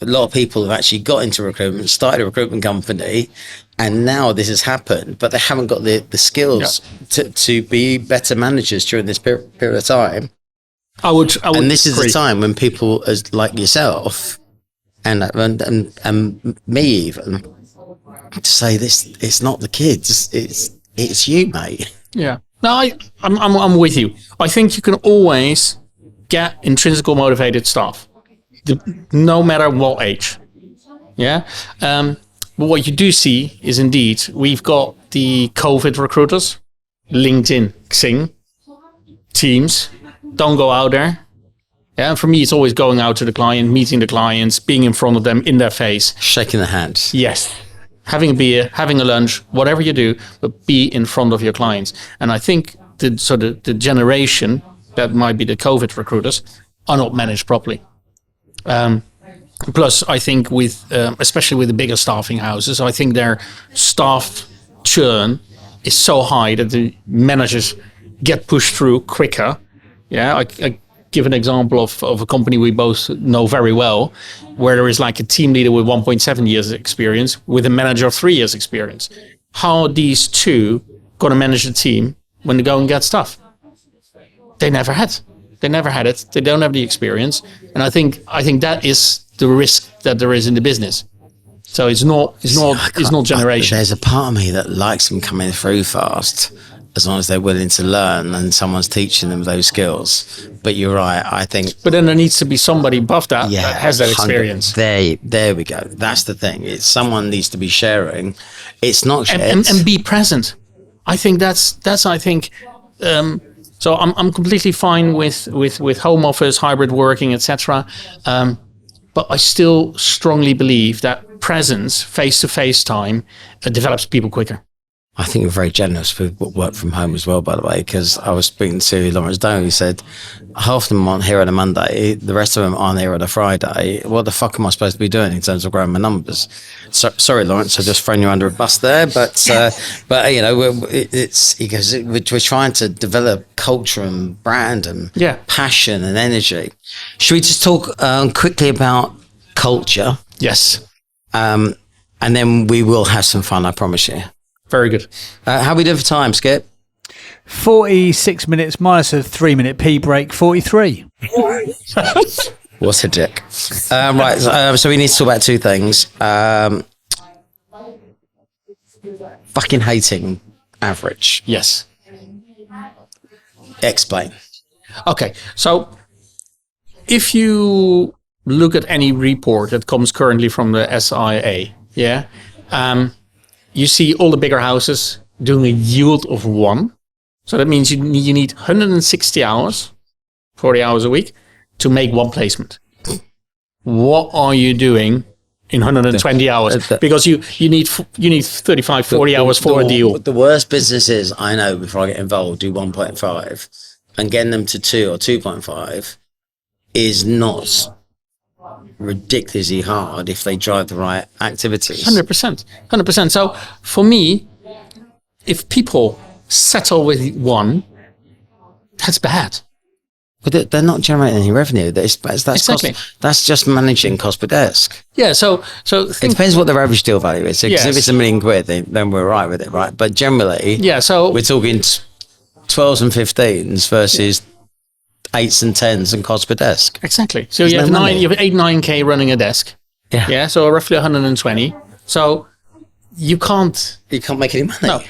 A lot of people have actually got into recruitment, started a recruitment company, and now this has happened, but they haven't got the skills to be better managers during this period of time. I would and this agree. Is the time when people as like yourself and me even to say this, it's not the kids, it's you, mate. Yeah. No, I'm with you. I think you can always get intrinsically motivated staff, no matter what age. Yeah. But what you do see is indeed we've got the COVID recruiters, LinkedIn, Xing, Teams. Don't go out there. Yeah. And for me, it's always going out to the client, meeting the clients, being in front of them, in their face, shaking their hands. Yes. Having a beer, having a lunch, whatever you do, but be in front of your clients. And I think the generation that might be the COVID recruiters are not managed properly. Plus, I think especially with the bigger staffing houses, I think their staff churn is so high that the managers get pushed through quicker. Yeah, I give an example of a company we both know very well, where there is like a team leader with 1.7 years experience with a manager of 3 years experience. How are these two going to manage the team when they go and get stuff? They never had it. They don't have the experience. And I think that is the risk that there is in the business. So it's not generation. There's a part of me that likes them coming through fast, as long as they're willing to learn and someone's teaching them those skills. But you're right, I think. But then there needs to be somebody above that that has that experience. There we go. That's the thing. It's someone needs to be sharing. It's not shared. And be present. I think that's so I'm completely fine with home office, hybrid working, etc. But I still strongly believe that presence, face-to-face time, develops people quicker. I think you're very generous with work from home as well, by the way, because I was speaking to Lawrence Doe. He said, half of them aren't here on a Monday, the rest of them aren't here on a Friday. What the fuck am I supposed to be doing in terms of growing my numbers? Sorry, Lawrence, I've just thrown you under a bus there, but you know, because we're trying to develop culture and brand and passion and energy. Should we just talk quickly about culture? Yes. And then we will have some fun, I promise you. Very good. How are we doing for time, Skip? 46 minutes minus a 3-minute pee break, 43. What a dick. Right, so we need to talk about two things. Fucking hating average. Yes. Explain. Okay, so if you look at any report that comes currently from the SIA. Yeah. You see all the bigger houses doing a yield of 1. So that means you need 160 hours, 40 hours a week, to make 1 placement. What are you doing in 120 hours? Because you need 35, 40 hours for a deal. The worst businesses I know before I get involved do 1.5, and getting them to 2 or 2.5 is not ridiculously hard if they drive the right activities. 100%. So for me, if people settle with 1, that's bad. But they're not generating any revenue. That's Exactly. That's just managing cost per desk. Yeah. So It depends what their average deal value is. So 'cause Yes. if it's £1 million, then we're right with it, right? But generally, yeah. So we're talking 12s and 15s versus 8s and 10s and cost per desk. exactly. So you have no money. 8, 9K running a desk. Yeah. Yeah. So roughly 120. So you can't. You can't make any money. No.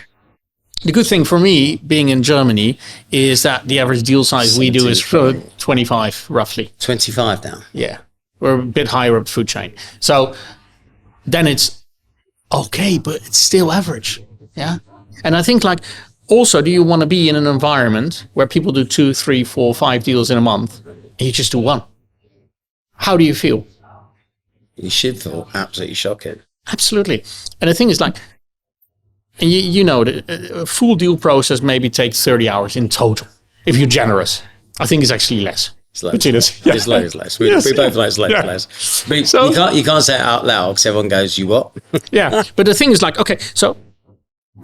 The good thing for me being in Germany is that the average deal size we do is 25 roughly. 25 now. Yeah. We're a bit higher up the food chain. So then it's okay, but it's still average. Yeah. And I think like also, do you want to be in an environment where people do 2, 3, 4, 5 deals in a month and you just do 1? How do you feel? You should feel absolutely shocking. Absolutely. And the thing is like, and you know, a full deal process maybe takes 30 hours in total. If you're generous, I think it's actually less. It's loads. Between us. Yeah. It's loads less. We Yes. both know it's loads Yeah. less. But So- you can't say it out loud because everyone goes, "You what?" Yeah. But the thing is like, okay, so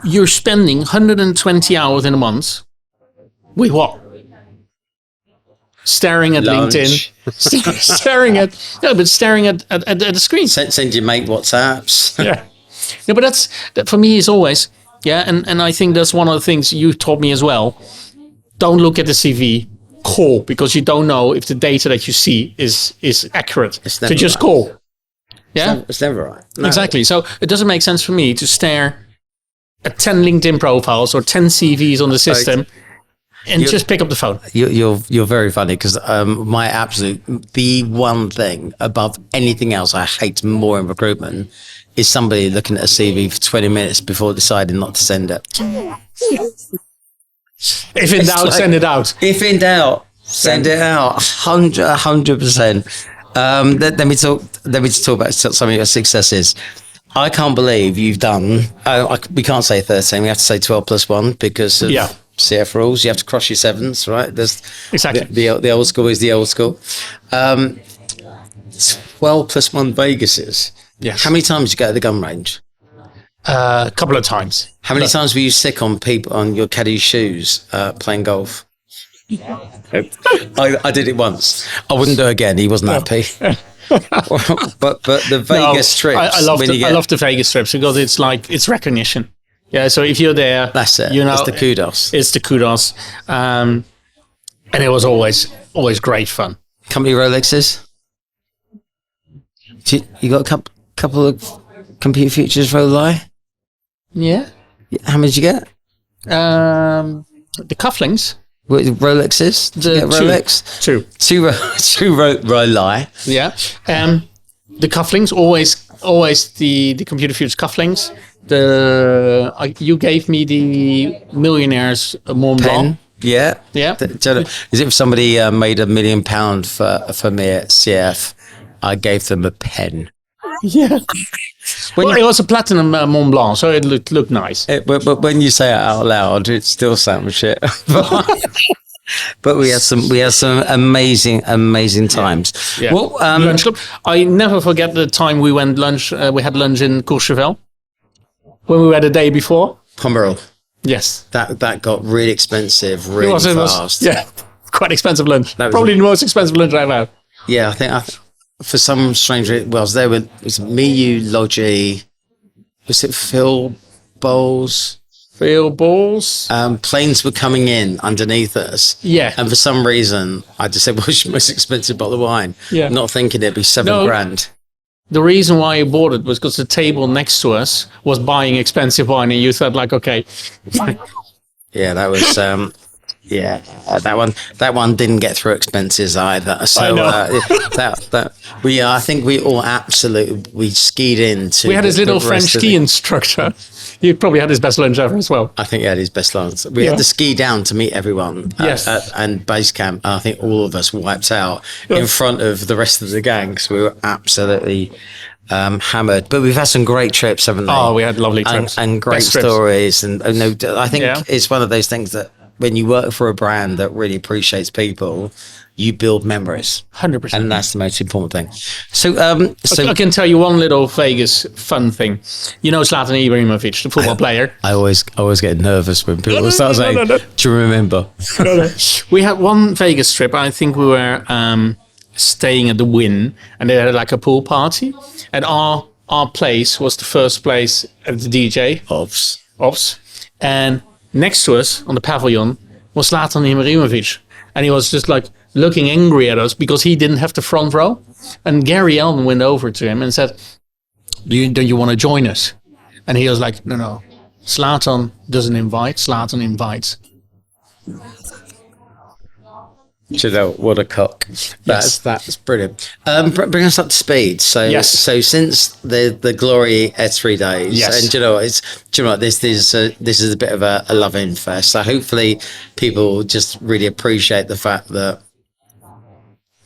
you're spending 120 hours in a month with what? Staring at Lunch. LinkedIn. staring at the screen. Send your mate WhatsApps. Yeah. No, but that for me is always, yeah, and I think that's one of the things you taught me as well. Don't look at the CV, call, because you don't know if the data that you see is accurate. So never just right. call. Yeah, It's never right. No. exactly. So it doesn't make sense for me to stare at 10 LinkedIn profiles or 10 CVs on the system and just pick up the phone. You're very funny because my the one thing above anything else I hate more in recruitment is somebody looking at a CV for 20 minutes before deciding not to send it. If in doubt, like- send it out. If in doubt, send it out. 100%. Let me talk about some of your successes. I can't believe you've done. We can't say 13. We have to say 12 plus 1 because of CF rules. You have to cross your 7s, right? There's Exactly. the old school is the old school. 12 plus 1 Vegases. Yes. How many times did you go to the gun range? A couple of times. How many times were you sick on your caddy's shoes playing golf? I did it once. I wouldn't do it again. He wasn't happy. but the Vegas trips. I love the Vegas trips because it's like it's recognition. Yeah, so if you're there, That's it. You know, It's the kudos. It's the kudos, and it was always great fun. Company Rolexes. You got a couple of computer features for the lie? Yeah. How many did you get? The cufflinks. What, Rolexes? Did you get Rolex? Two. Two Rolex. Yeah. The cufflinks always the computer features cufflinks. You gave me the Millionaires Mont Blanc. Pen. Yeah. Yeah. Is it if somebody made £1 million for me at CF? I gave them a pen. Yeah. Well, it was a platinum Mont Blanc, so it looked nice. But when you say it out loud, it still sounds shit. But we had some amazing times. Yeah. Well, Lunch club. I never forget the time we went lunch. We had lunch in Courchevel when we were the day before. Pomerol. Yes. That got really expensive really It was fast. yeah, quite expensive lunch. That was Probably the most expensive lunch I've had. Yeah, I think for some strange reason, well, I was there with it was me, you, Logie, was it Phil Bowles? Phil Balls. Planes were coming in underneath us. Yeah. And for some reason, I just said, what's your most expensive bottle of wine? Yeah. Not thinking it'd be $7 No. grand. The reason why you bought it was because the table next to us was buying expensive wine, and you thought like, okay, Yeah, that was Yeah, that one didn't get through expenses either. So I think we all we skied into. We had his little French ski instructor. He probably had his best lunch ever as well. I think he had his best lunch. We had to ski down to meet everyone and base camp. And I think all of us wiped out in front of the rest of the gang because we were absolutely hammered. But we've had some great trips, haven't we? Oh, we had lovely trips and great stories. And I think it's one of those things that when you work for a brand that really appreciates people, you build memories. 100%. And that's the most important thing. So I can tell you one little Vegas fun thing. You know Zlatan Ibrahimovic, the football player? I always get nervous when people start saying, do you remember? We had one Vegas trip. I think we were staying at the Wynn, and they had like a pool party. And our place was the first place at the DJ. Ops. And next to us on the pavilion was Zlatan Ibrahimovic. And he was just like looking angry at us because he didn't have the front row. And Gary Allen went over to him and said, do you want to join us? And he was like, no. Zlatan doesn't invite, Zlatan invites. Do you know, what a cock. That's brilliant. Bring us up to speed. So since the glory S3 days, and do you know what, this is a bit of a love-in fest. So hopefully people just really appreciate the fact that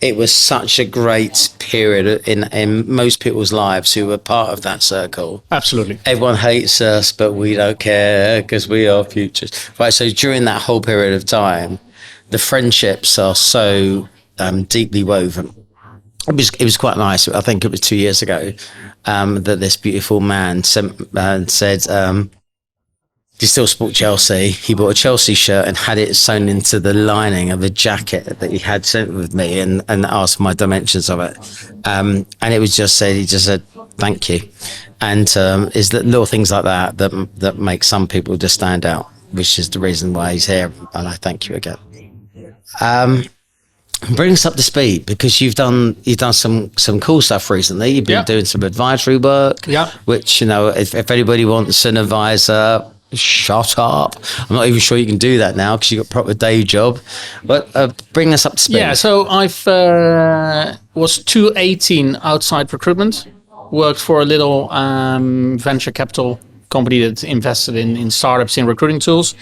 it was such a great period in most people's lives who were part of that circle. Absolutely. Everyone hates us, but we don't care because we are futures. Right. So during that whole period of time, the friendships are so deeply woven. It was quite nice. I think it was 2 years ago that this beautiful man said, "Do you still support Chelsea?" He bought a Chelsea shirt and had it sewn into the lining of a jacket that he had sent with me, and asked for my dimensions of it. And it was he just said, "Thank you." And is that little things like that make some people just stand out, which is the reason why he's here. And I thank you again. Bring us up to speed, because you've done some cool stuff recently. You've been doing some advisory work, which, you know, if anybody wants an advisor, shut up. I'm not even sure you can do that now because you've got a proper day job. But bring us up to speed. Yeah, so I've was 2018 outside recruitment, worked for a little venture capital company that invested in startups in recruiting tools.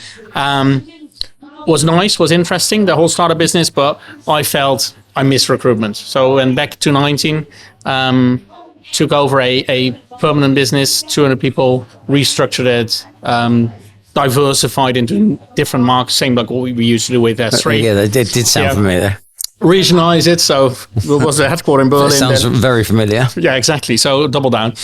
Was nice, was interesting, the whole startup business, but I felt I missed recruitment. So went back to 19, took over a permanent business, 200 people, restructured it, diversified into different markets, same like what we used to do with S3. Yeah, that did sound familiar. Regionalize it, so it was the headquarter in Berlin. Sounds very familiar. Yeah, exactly. So double down.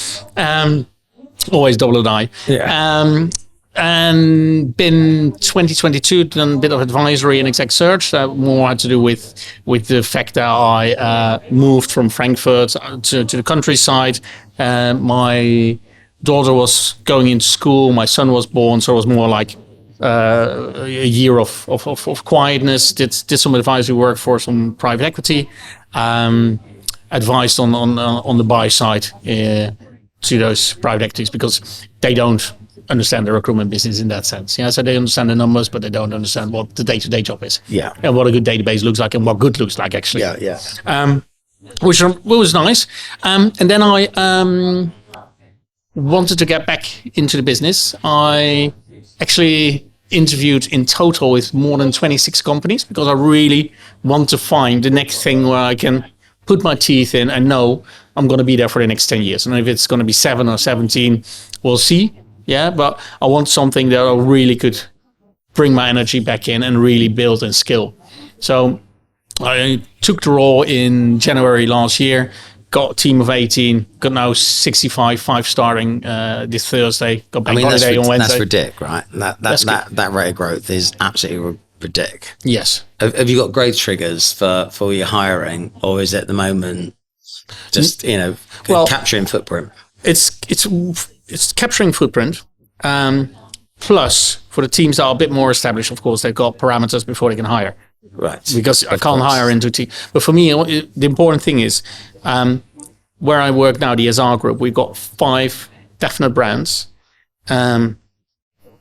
Always double or die. Yeah. And been 2022 done a bit of advisory and exec search. More had to do with the fact that I moved from Frankfurt to the countryside. My daughter was going into school. My son was born, so it was more like a year of quietness. Did some advisory work for some private equity. Advised on the buy side to those private equities because they don't understand the recruitment business in that sense. Yeah, so they understand the numbers, but they don't understand what the day-to-day job is. Yeah, and what a good database looks like, and what good looks like actually. Yeah. Which was nice. And then I wanted to get back into the business. I actually interviewed in total with more than 26 companies because I really want to find the next thing where I can put my teeth in and know I'm going to be there for the next 10 years. And if it's going to be 7 or 17, we'll see. Yeah, but I want something that I really could bring my energy back in and really build and skill. So I took the role in January last year, got a team of 18, got now 65, 5 starting this Thursday, got bank holiday on Wednesday. That's ridiculous, right? That rate of growth is absolutely ridiculous. Yes. Have you got growth triggers for your hiring, or is it at the moment just, capturing footprint? It's capturing footprint. Plus, for the teams that are a bit more established, of course, they've got parameters before they can hire. Right. Because I can't hire into team. But for me, the important thing is where I work now, the SR Group, we've got 5 definite brands.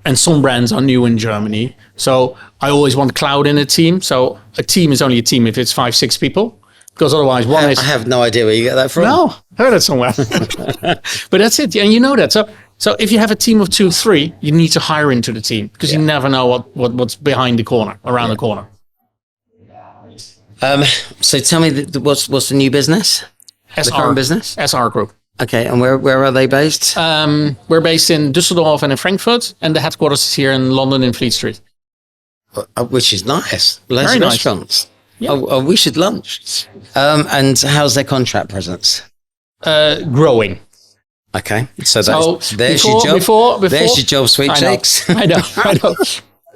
and some brands are new in Germany. So I always want cloud in a team. So a team is only a team if it's 5-6 people, because otherwise one is. I have no idea where you get that from. No, heard it somewhere. But that's it, and you know that. So if you have a team of 2-3, you need to hire into the team, because you never know what's behind the corner, around the corner. So tell me, what's the new business? The current business? SR Group. Okay, and where are they based? We're based in Düsseldorf and in Frankfurt, and the headquarters is here in London in Fleet Street. Which is nice. Loads Very of nice. restaurants. Yeah. Oh, we should lunch. And how's their contract presence? Growing. Okay, so there's before, your job. Before, there's your job, sweet cheeks. I know.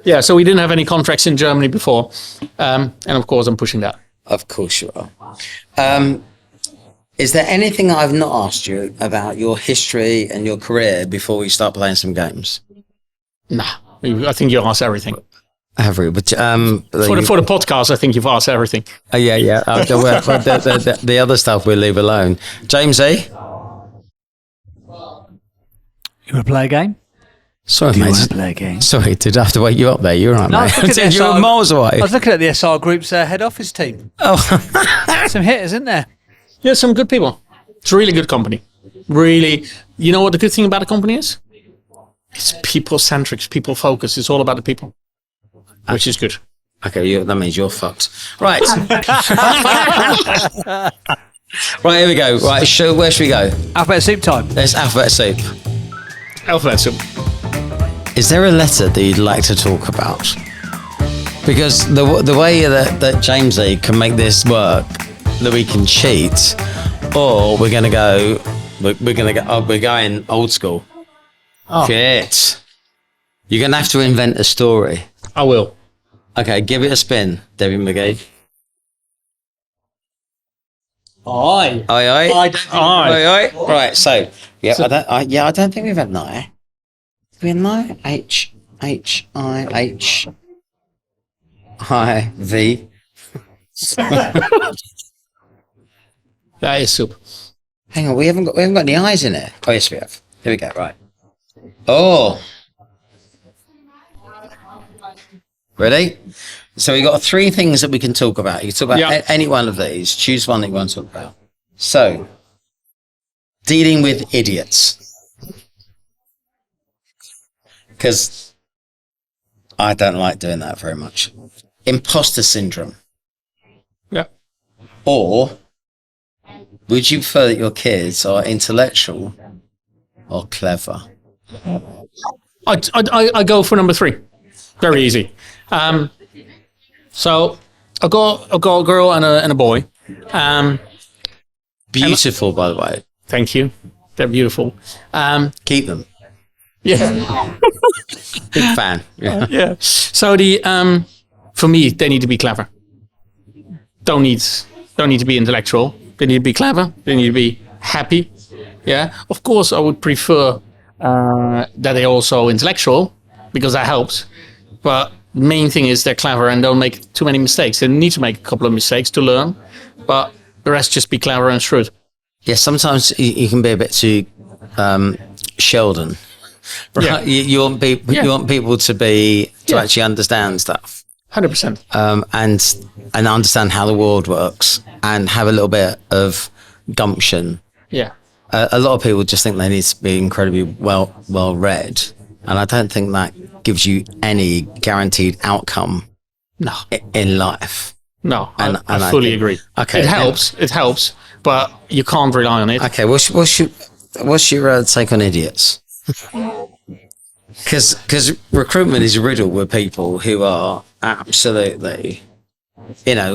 Yeah, so we didn't have any contracts in Germany before, and of course I'm pushing that. Of course you are. Is there anything I've not asked you about your history and your career before we start playing some games? Nah, I think you asked everything. Have we? But, for the podcast, I think you've asked everything. Yeah. The other stuff we'll leave alone. James E? You want to play a game? Sorry, Do you want mate. to play a game? Sorry, did I have to wake you up there? You're right, No, I was mate. looking at the You were SR miles away. I was looking at the SR Group's head office team. Oh, Some hitters, isn't there? Yeah, some good people. It's a really good company. Really, you know what the good thing about the company is? It's people-centric, it's people-focused. It's all about the people, which is good. okay. That means you're fucked. Right. Right, here we go. Right, where should we go? Alphabet soup time. There's alphabet soup. Alphabet soup. Is there a letter that you'd like to talk about? Because the way that James E can make this work, that we can cheat, or we're going old school. Oh. Shit. You're gonna have to invent a story. I will. Okay, give it a spin, Debbie McGee. Aye. Aye. Aye. Right, so I don't think we've had night. We had night. HIHIV. That is soup. Hang on, we haven't got any eyes in it. Oh yes, we have. Here we go. Right. Oh. Ready? So we got 3 things that we can talk about. You can talk about any one of these. Choose one that you want to talk about. So, dealing with idiots. Because I don't like doing that very much. Imposter syndrome. Yeah. Or would you prefer that your kids are intellectual or clever? I go for number 3. Very easy. So I got a girl and a boy. Beautiful, by the way. Thank you. They're beautiful. Keep them. Yeah. Big fan. Yeah. Yeah. So for me, they need to be clever. Don't need to be intellectual. They need to be clever. They need to be happy. Yeah. Of course, I would prefer that they're also intellectual, because that helps. But the main thing is they're clever and don't make too many mistakes. They need to make a couple of mistakes to learn, but the rest just be clever and shrewd. Yeah, sometimes you can be a bit too Sheldon. Right? Yeah. You want people to actually understand stuff. 100%. And understand how the world works and have a little bit of gumption. Yeah. A lot of people just think they need to be incredibly well read, and I don't think that gives you any guaranteed outcome. No. In life. No, And I fully agree. Okay, it helps, but you can't rely on it. Okay, what's your take on idiots? Because recruitment is riddled with people who are absolutely,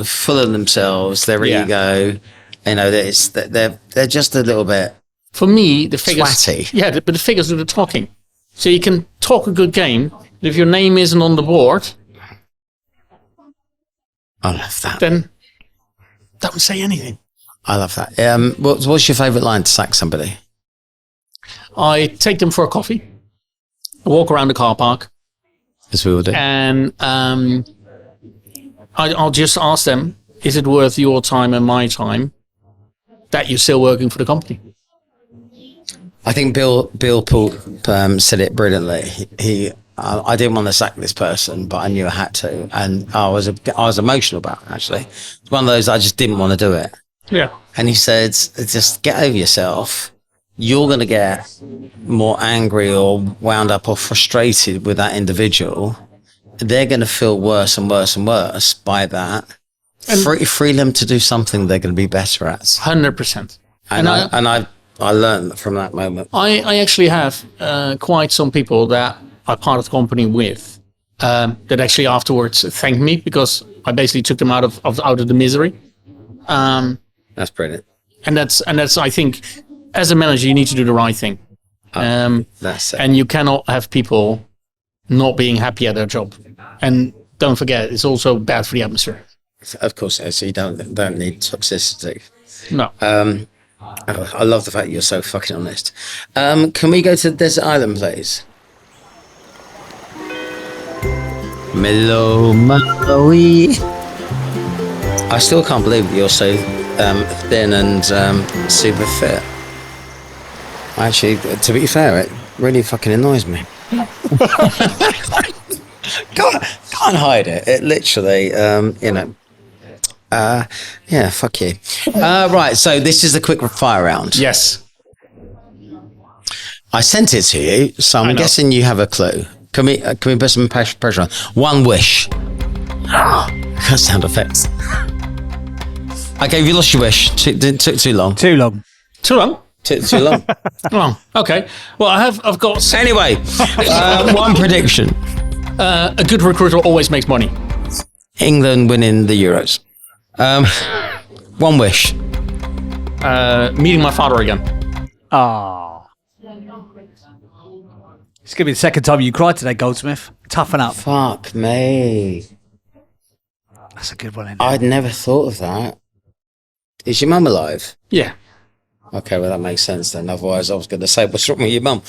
full of themselves, their ego. They're just a little bit. For me, the figures. Swatty. Yeah, but the figures do the talking. So you can talk a good game, but if your name isn't on the board, I love that. then don't say anything. I love that. What's your favourite line to sack somebody? I take them for a coffee, walk around the car park, As we will do. and I'll just ask them, is it worth your time and my time that you're still working for the company? I think Bill Poole said it brilliantly. I didn't want to sack this person, but I knew I had to, and I was emotional about it, actually. It's one of those I just didn't want to do it. Yeah. And he said, just get over yourself. You're going to get more angry or wound up or frustrated with that individual. They're going to feel worse and worse and worse by that. Free them to do something they're going to be better at. 100%. And I learned from that moment. I actually have quite some people that I part of the company with that actually afterwards thanked me because I basically took them out of the misery. That's brilliant. And that's I think as a manager you need to do the right thing. That's it. And you cannot have people not being happy at their job. And don't forget, it's also bad for the atmosphere. Of course, so you don't need toxicity. No. I love the fact you're so fucking honest. Can we go to the desert island, please? Mellow Maui. I still can't believe that you're so thin and super fit. Actually, to be fair, it really fucking annoys me. Can't hide it. It literally, yeah, fuck you. Right, so this is the quick fire round. Yes. I sent it to you, so I'm guessing you have a clue. Can we put some pressure on? One wish. Sound effects. Okay, you lost your wish. Took too long. Too long. Too long? Too long. Long. Okay. Well, I've got... Anyway, one prediction. A good recruiter always makes money. England winning the Euros. One wish. Meeting my father again. Ah. It's going to be the second time you cried today, Goldsmith. Toughen up. Fuck me. That's a good one, isn't it? I'd never thought of that. Is your mum alive? Yeah. Okay, well, that makes sense then. Otherwise, I was going to say, what's wrong with your mum?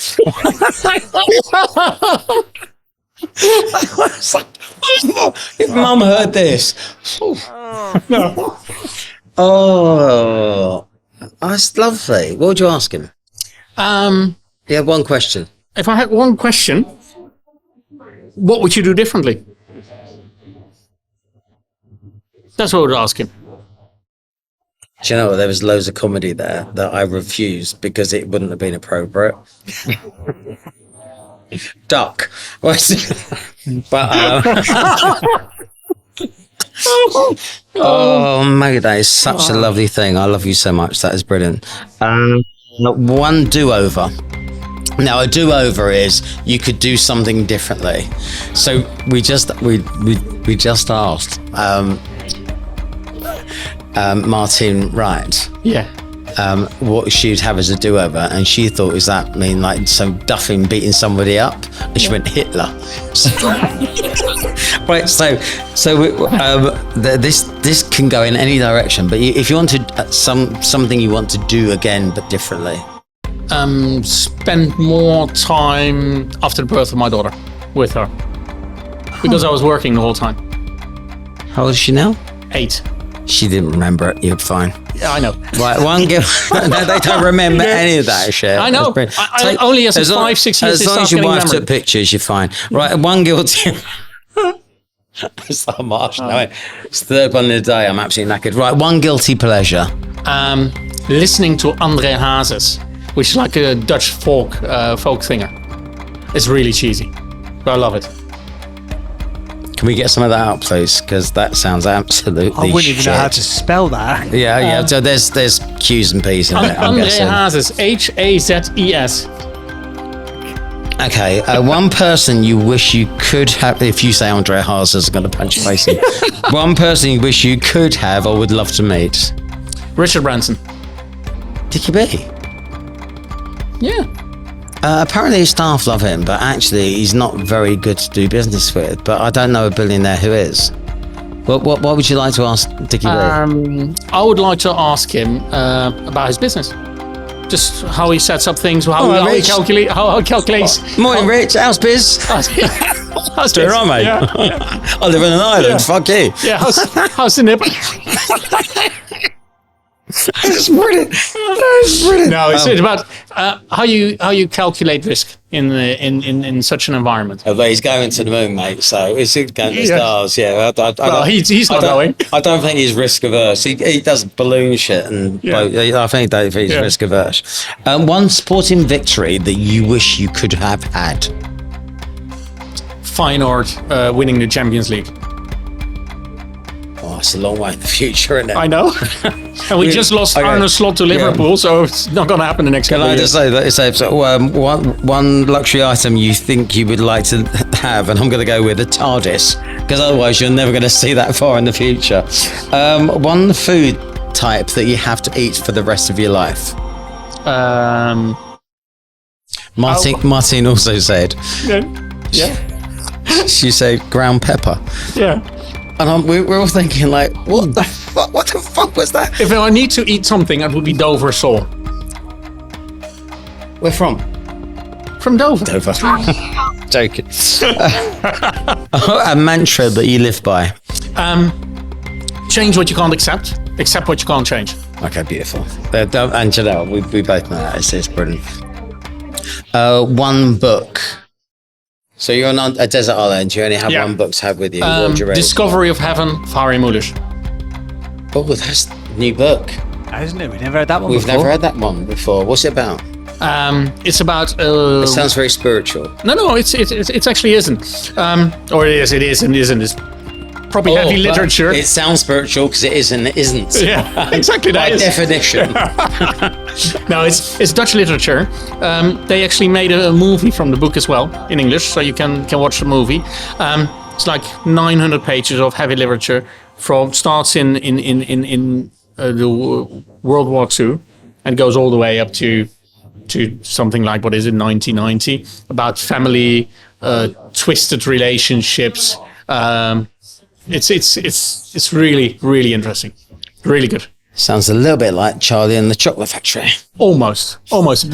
If mum heard this. Oh, that's lovely. What would you ask him? You have one question. If I had one question, what would you do differently? That's what I would ask him. Do you know what? There was loads of comedy there that I refused because it wouldn't have been appropriate. Duck. But oh mate, that is such a lovely thing. I love you so much. That is brilliant. One do-over. Now a do-over is you could do something differently. So we just asked Martin Wright. Yeah. What she'd have as a do-over, and she thought, does that mean like some duffing beating somebody up? And she went Hitler. Right, this can go in any direction, but if you want to something you want to do again but differently. Spend more time after the birth of my daughter with her because I was working the whole time. How old is she now? 8. She didn't remember it. You're fine. Yeah, I know. Right, one give. They don't remember any of that shit. I know. I only as 5, 6 years. As long as your wife took pictures, you're fine. Right, one guilty. It's so harsh. No, it's the third one of the day. I'm absolutely knackered. Right, one guilty pleasure. Listening to André Hazes, which is like a Dutch folk singer. It's really cheesy, but I love it. Can we get some of that out, please? Because that sounds absolutely I wouldn't shit. even know how to spell that. Yeah. So there's Q's and P's in it. André Hazes, Hazes. Okay, one person you wish you could have. If you say André Hazes, I'm going to punch your face in. One person you wish you could have or would love to meet. Richard Branson. Dickie B. Yeah. Apparently his staff love him, but actually he's not very good to do business with. But I don't know a billionaire who is. What would you like to ask Dickie B? I would like to ask him about his business. Just how he sets up things, how he calculates. Morning, Rich. How's biz? How's doing right, mate? Yeah. I live in an island. Yeah. Fuck you. Yeah, how's the nip? is brilliant. That is brilliant. No, it's about how you calculate risk in such an environment. Although he's going to the moon, mate. So it's going to the stars. Yeah. Well, he's not going. I don't think he's risk averse. He does balloon shit, and I think he's risk averse. One sporting victory that you wish you could have had. Feyenoord winning the Champions League. Oh, it's a long way in the future, isn't it? I know. And we just lost Arne Slot to Liverpool, so it's not going to happen the next couple of years. Can I just say that? One luxury item you think you would like to have, and I'm going to go with a TARDIS, because otherwise you're never going to see that far in the future. One food type that you have to eat for the rest of your life. Martin also said. Yeah. She said ground pepper. Yeah. And we're all thinking like, what the fuck was that? If I need to eat something, it would be Dover sole. Where from? From Dover. Joking. A mantra that you live by. Change what you can't accept what you can't change. Okay, beautiful. And Janelle, we both know that. It's brilliant. One book. So you're on a desert island. You only have one book to have with you. What would you rate? Discovery of Heaven, Fari Mulish. Oh, that's a new book. Isn't it? We've never had that one We've before. never had that one before. What's it about? It's about. It sounds very spiritual. No, it actually isn't. Or it is and isn't. It's probably heavy literature. It sounds spiritual because it is and it isn't. Yeah, exactly. By definition. No, it's Dutch literature. They actually made a movie from the book as well in English, so you can watch the movie. It's like 900 pages of heavy literature. Starts in the World War II and goes all the way up to something like 1990, about family, twisted relationships. It's really, really interesting. Really good. Loads a little bit like Charlie and the Chocolate Factory. Almost. Loads of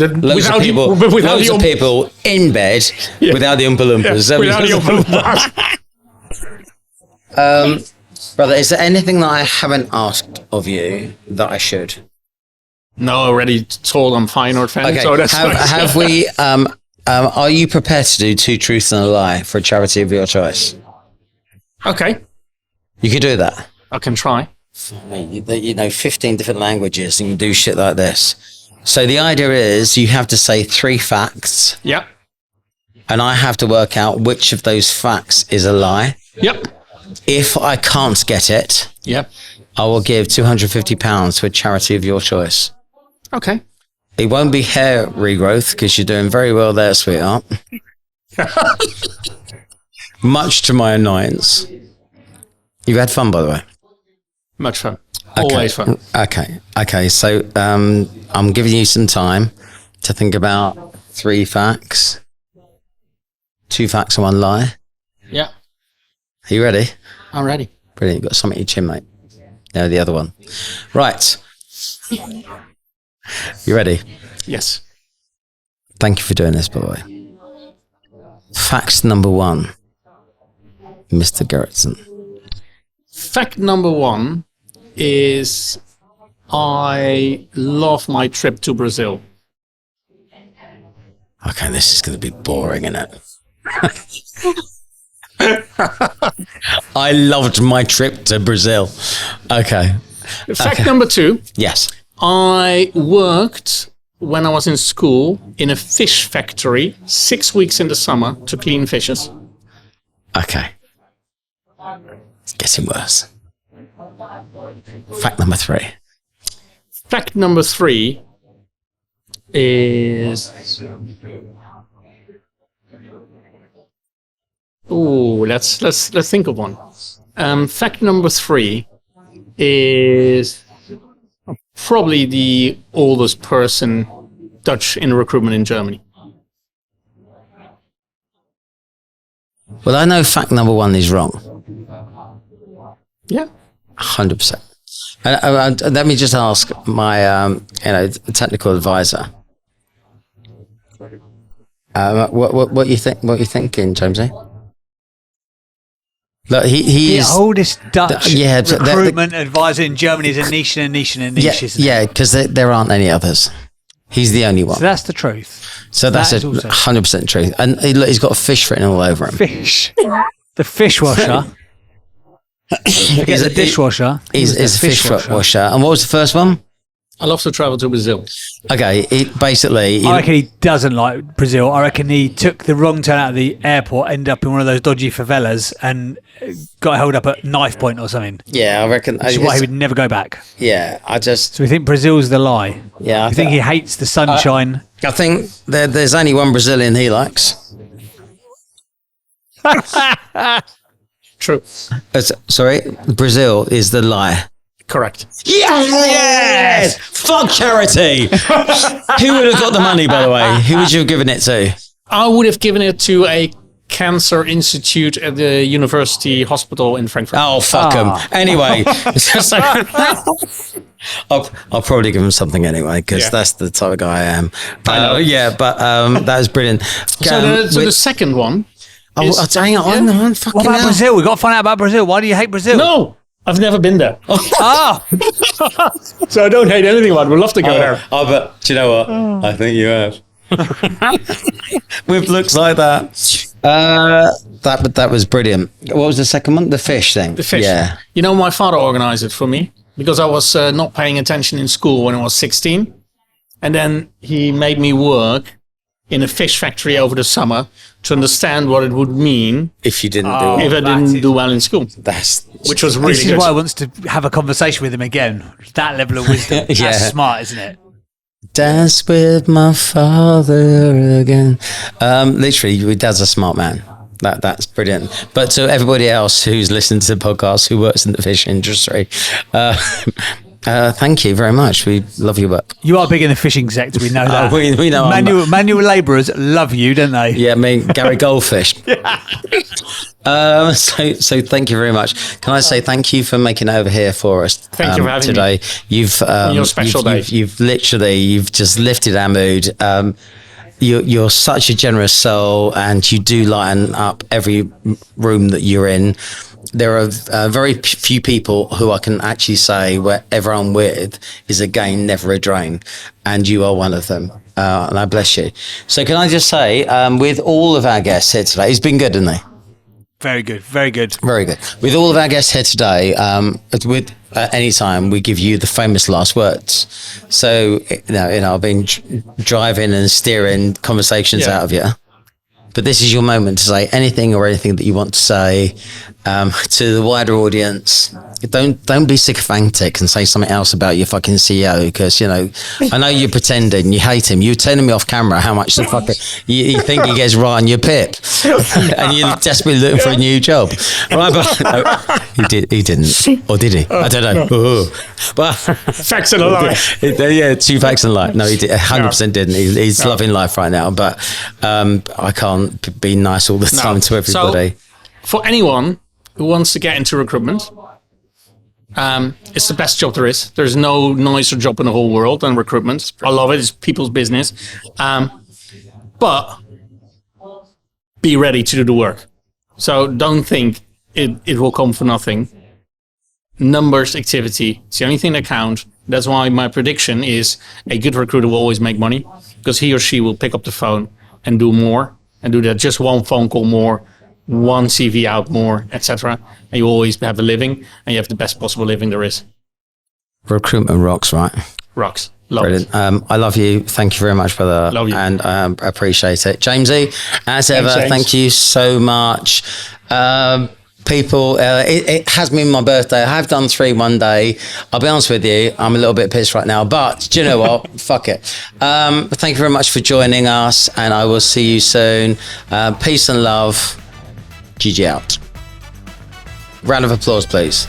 people in bed without the Oompa Loompas. Yeah, without the Oompa Loompas. Brother, is there anything that I haven't asked of you that I should? No, I already told I'm Feyenoord fan, okay. so that's nice. Have we? Are you prepared to do 2 truths and a lie for a charity of your choice? Okay. You can do that. I can try. You know 15 different languages and you do shit like this. So the idea is you have to say 3 facts. Yep. And I have to work out which of those facts is a lie. Yep. If I can't get it, yep, I will give £250 to a charity of your choice. Okay. It won't be hair regrowth because you're doing very well there, sweetheart. Much to my annoyance. You've had fun, by the way. Much fun. Always fun. Okay. So I'm giving you some time to think about 3 facts, 2 facts and 1 lie. Yeah. Are you ready? I'm ready. Brilliant. You've got something in your chin, mate. No, the other one. Right. You ready? Yes. Thank you for doing this, by the way. Fact number 1, Mr. Gerritsen. Fact number 1 is I love my trip to Brazil. Okay, this is going to be boring, isn't it? I loved my trip to Brazil. Okay. Fact number 2. Yes. I worked when I was in school in a fish factory 6 weeks in the summer to clean fishes. Okay. It's getting worse. Fact number 3. Fact number 3 is... Ooh, let's think of one. Fact number 3 is probably the oldest person Dutch in recruitment in Germany. Well, I know fact number 1 is wrong. Yeah. 100%. Let me just ask my technical advisor. What you think? What you thinking, Jamesy? Look, he The is oldest Dutch yeah, so recruitment advisor in Germany is a niche and a niche and a niche, yeah, isn't it? yeah, because there aren't any others. He's the only one. So that's the truth. So that's that is a also 100% truth. And he's got a fish written all over him. fish. The fishwasher. Forget the dishwasher. He's a fish washer. And what was the first one? I love to travel to Brazil. Okay, basically... I reckon he doesn't like Brazil. I reckon he took the wrong turn out of the airport, ended up in one of those dodgy favelas and got held up at knife point or something. Yeah, I reckon... Which is why he would never go back. Yeah, I just... So we think Brazil's the lie. Yeah, I think he hates the sunshine. I think there's only one Brazilian he likes. True. Sorry, Brazil is the lie. Correct. Yes! Fuck charity! Who would have got the money, by the way? Who would you have given it to? I would have given it to a cancer institute at the university hospital in Frankfurt. Oh, fuck him. Anyway. I'll probably give him something anyway, because that's the type of guy I am. Yeah, but that was brilliant. So the second one... hang on, fucking What about hell. Brazil? We've got to find out about Brazil. Why do you hate Brazil? No! I've never been there. Ah! So I don't hate anything about it. We'd love to go there. Oh, but do you know what? I think you have. With looks like that. That was brilliant. What was the second one? The fish thing. The fish. Yeah. You know, my father organized it for me because I was not paying attention in school when I was 16. And then he made me work in a fish factory over the summer to understand what it would mean If you didn't Oh. do if it. I didn't do well in school, That's which was really This is good. why I wants to have a conversation with him again. That level of wisdom. Yeah. That's smart, isn't it? dance with my father again. Literally, your dad's a smart man. That's brilliant. But to everybody else who's listened to the podcast who works in the fish industry, thank you very much. We love your work. You are big in the fishing sector. We know that. We know. Manual labourers love you, don't they? Yeah, me, Gary Goldfish. So thank you very much. Can I say thank you for making it over here for us? Thank you for having today. me. You've your special day. You've literally just lifted our mood. You're such a generous soul, and you do lighten up every room that you're in. There are very few people who I can actually say wherever I'm with is a gain, never a drain. And you are one of them. And I bless you. So can I just say, with all of our guests here today, it's been good, hasn't it? Very good. Very good. Very good. With all of our guests here today, with any time we give you the famous last words. So, I've been driving and steering conversations out of you. But this is your moment to say anything that you want to say to the wider audience. Don't be sycophantic and say something else about your fucking CEO, because I know you're pretending you hate him. You're telling me off camera how much the fucker you think he gets right on your pip, and you're desperately looking for a new job. Right, but no, he didn't, or did he? I don't know. No. But Facts and a lie. Yeah, 2 facts and a lie. No, he 100% didn't. He's loving life right now, but I can't be nice all the time to everybody. So, for anyone who wants to get into recruitment, it's the best job there is. There's no nicer job in the whole world than recruitment. I love it. It's people's business. But be ready to do the work. So don't think it will come for nothing. Numbers, activity, it's the only thing that counts. That's why my prediction is a good recruiter will always make money, because he or she will pick up the phone and do more, and do that just one phone call more, one CV out more, etc. And you always have a living, and you have the best possible living there is. Recruitment rocks, right? Rocks. Love Brilliant. it. I love you. Thank you very much, brother. Love you. And appreciate it. Jamesy, as ever, James. thank you so much. People, it has been my birthday. I have done 3 one day. I'll be honest with you, I'm a little bit pissed right now, but do you know what? Fuck it. Thank you very much for joining us, and I will see you soon. Peace and love. GG out. Round of applause, please.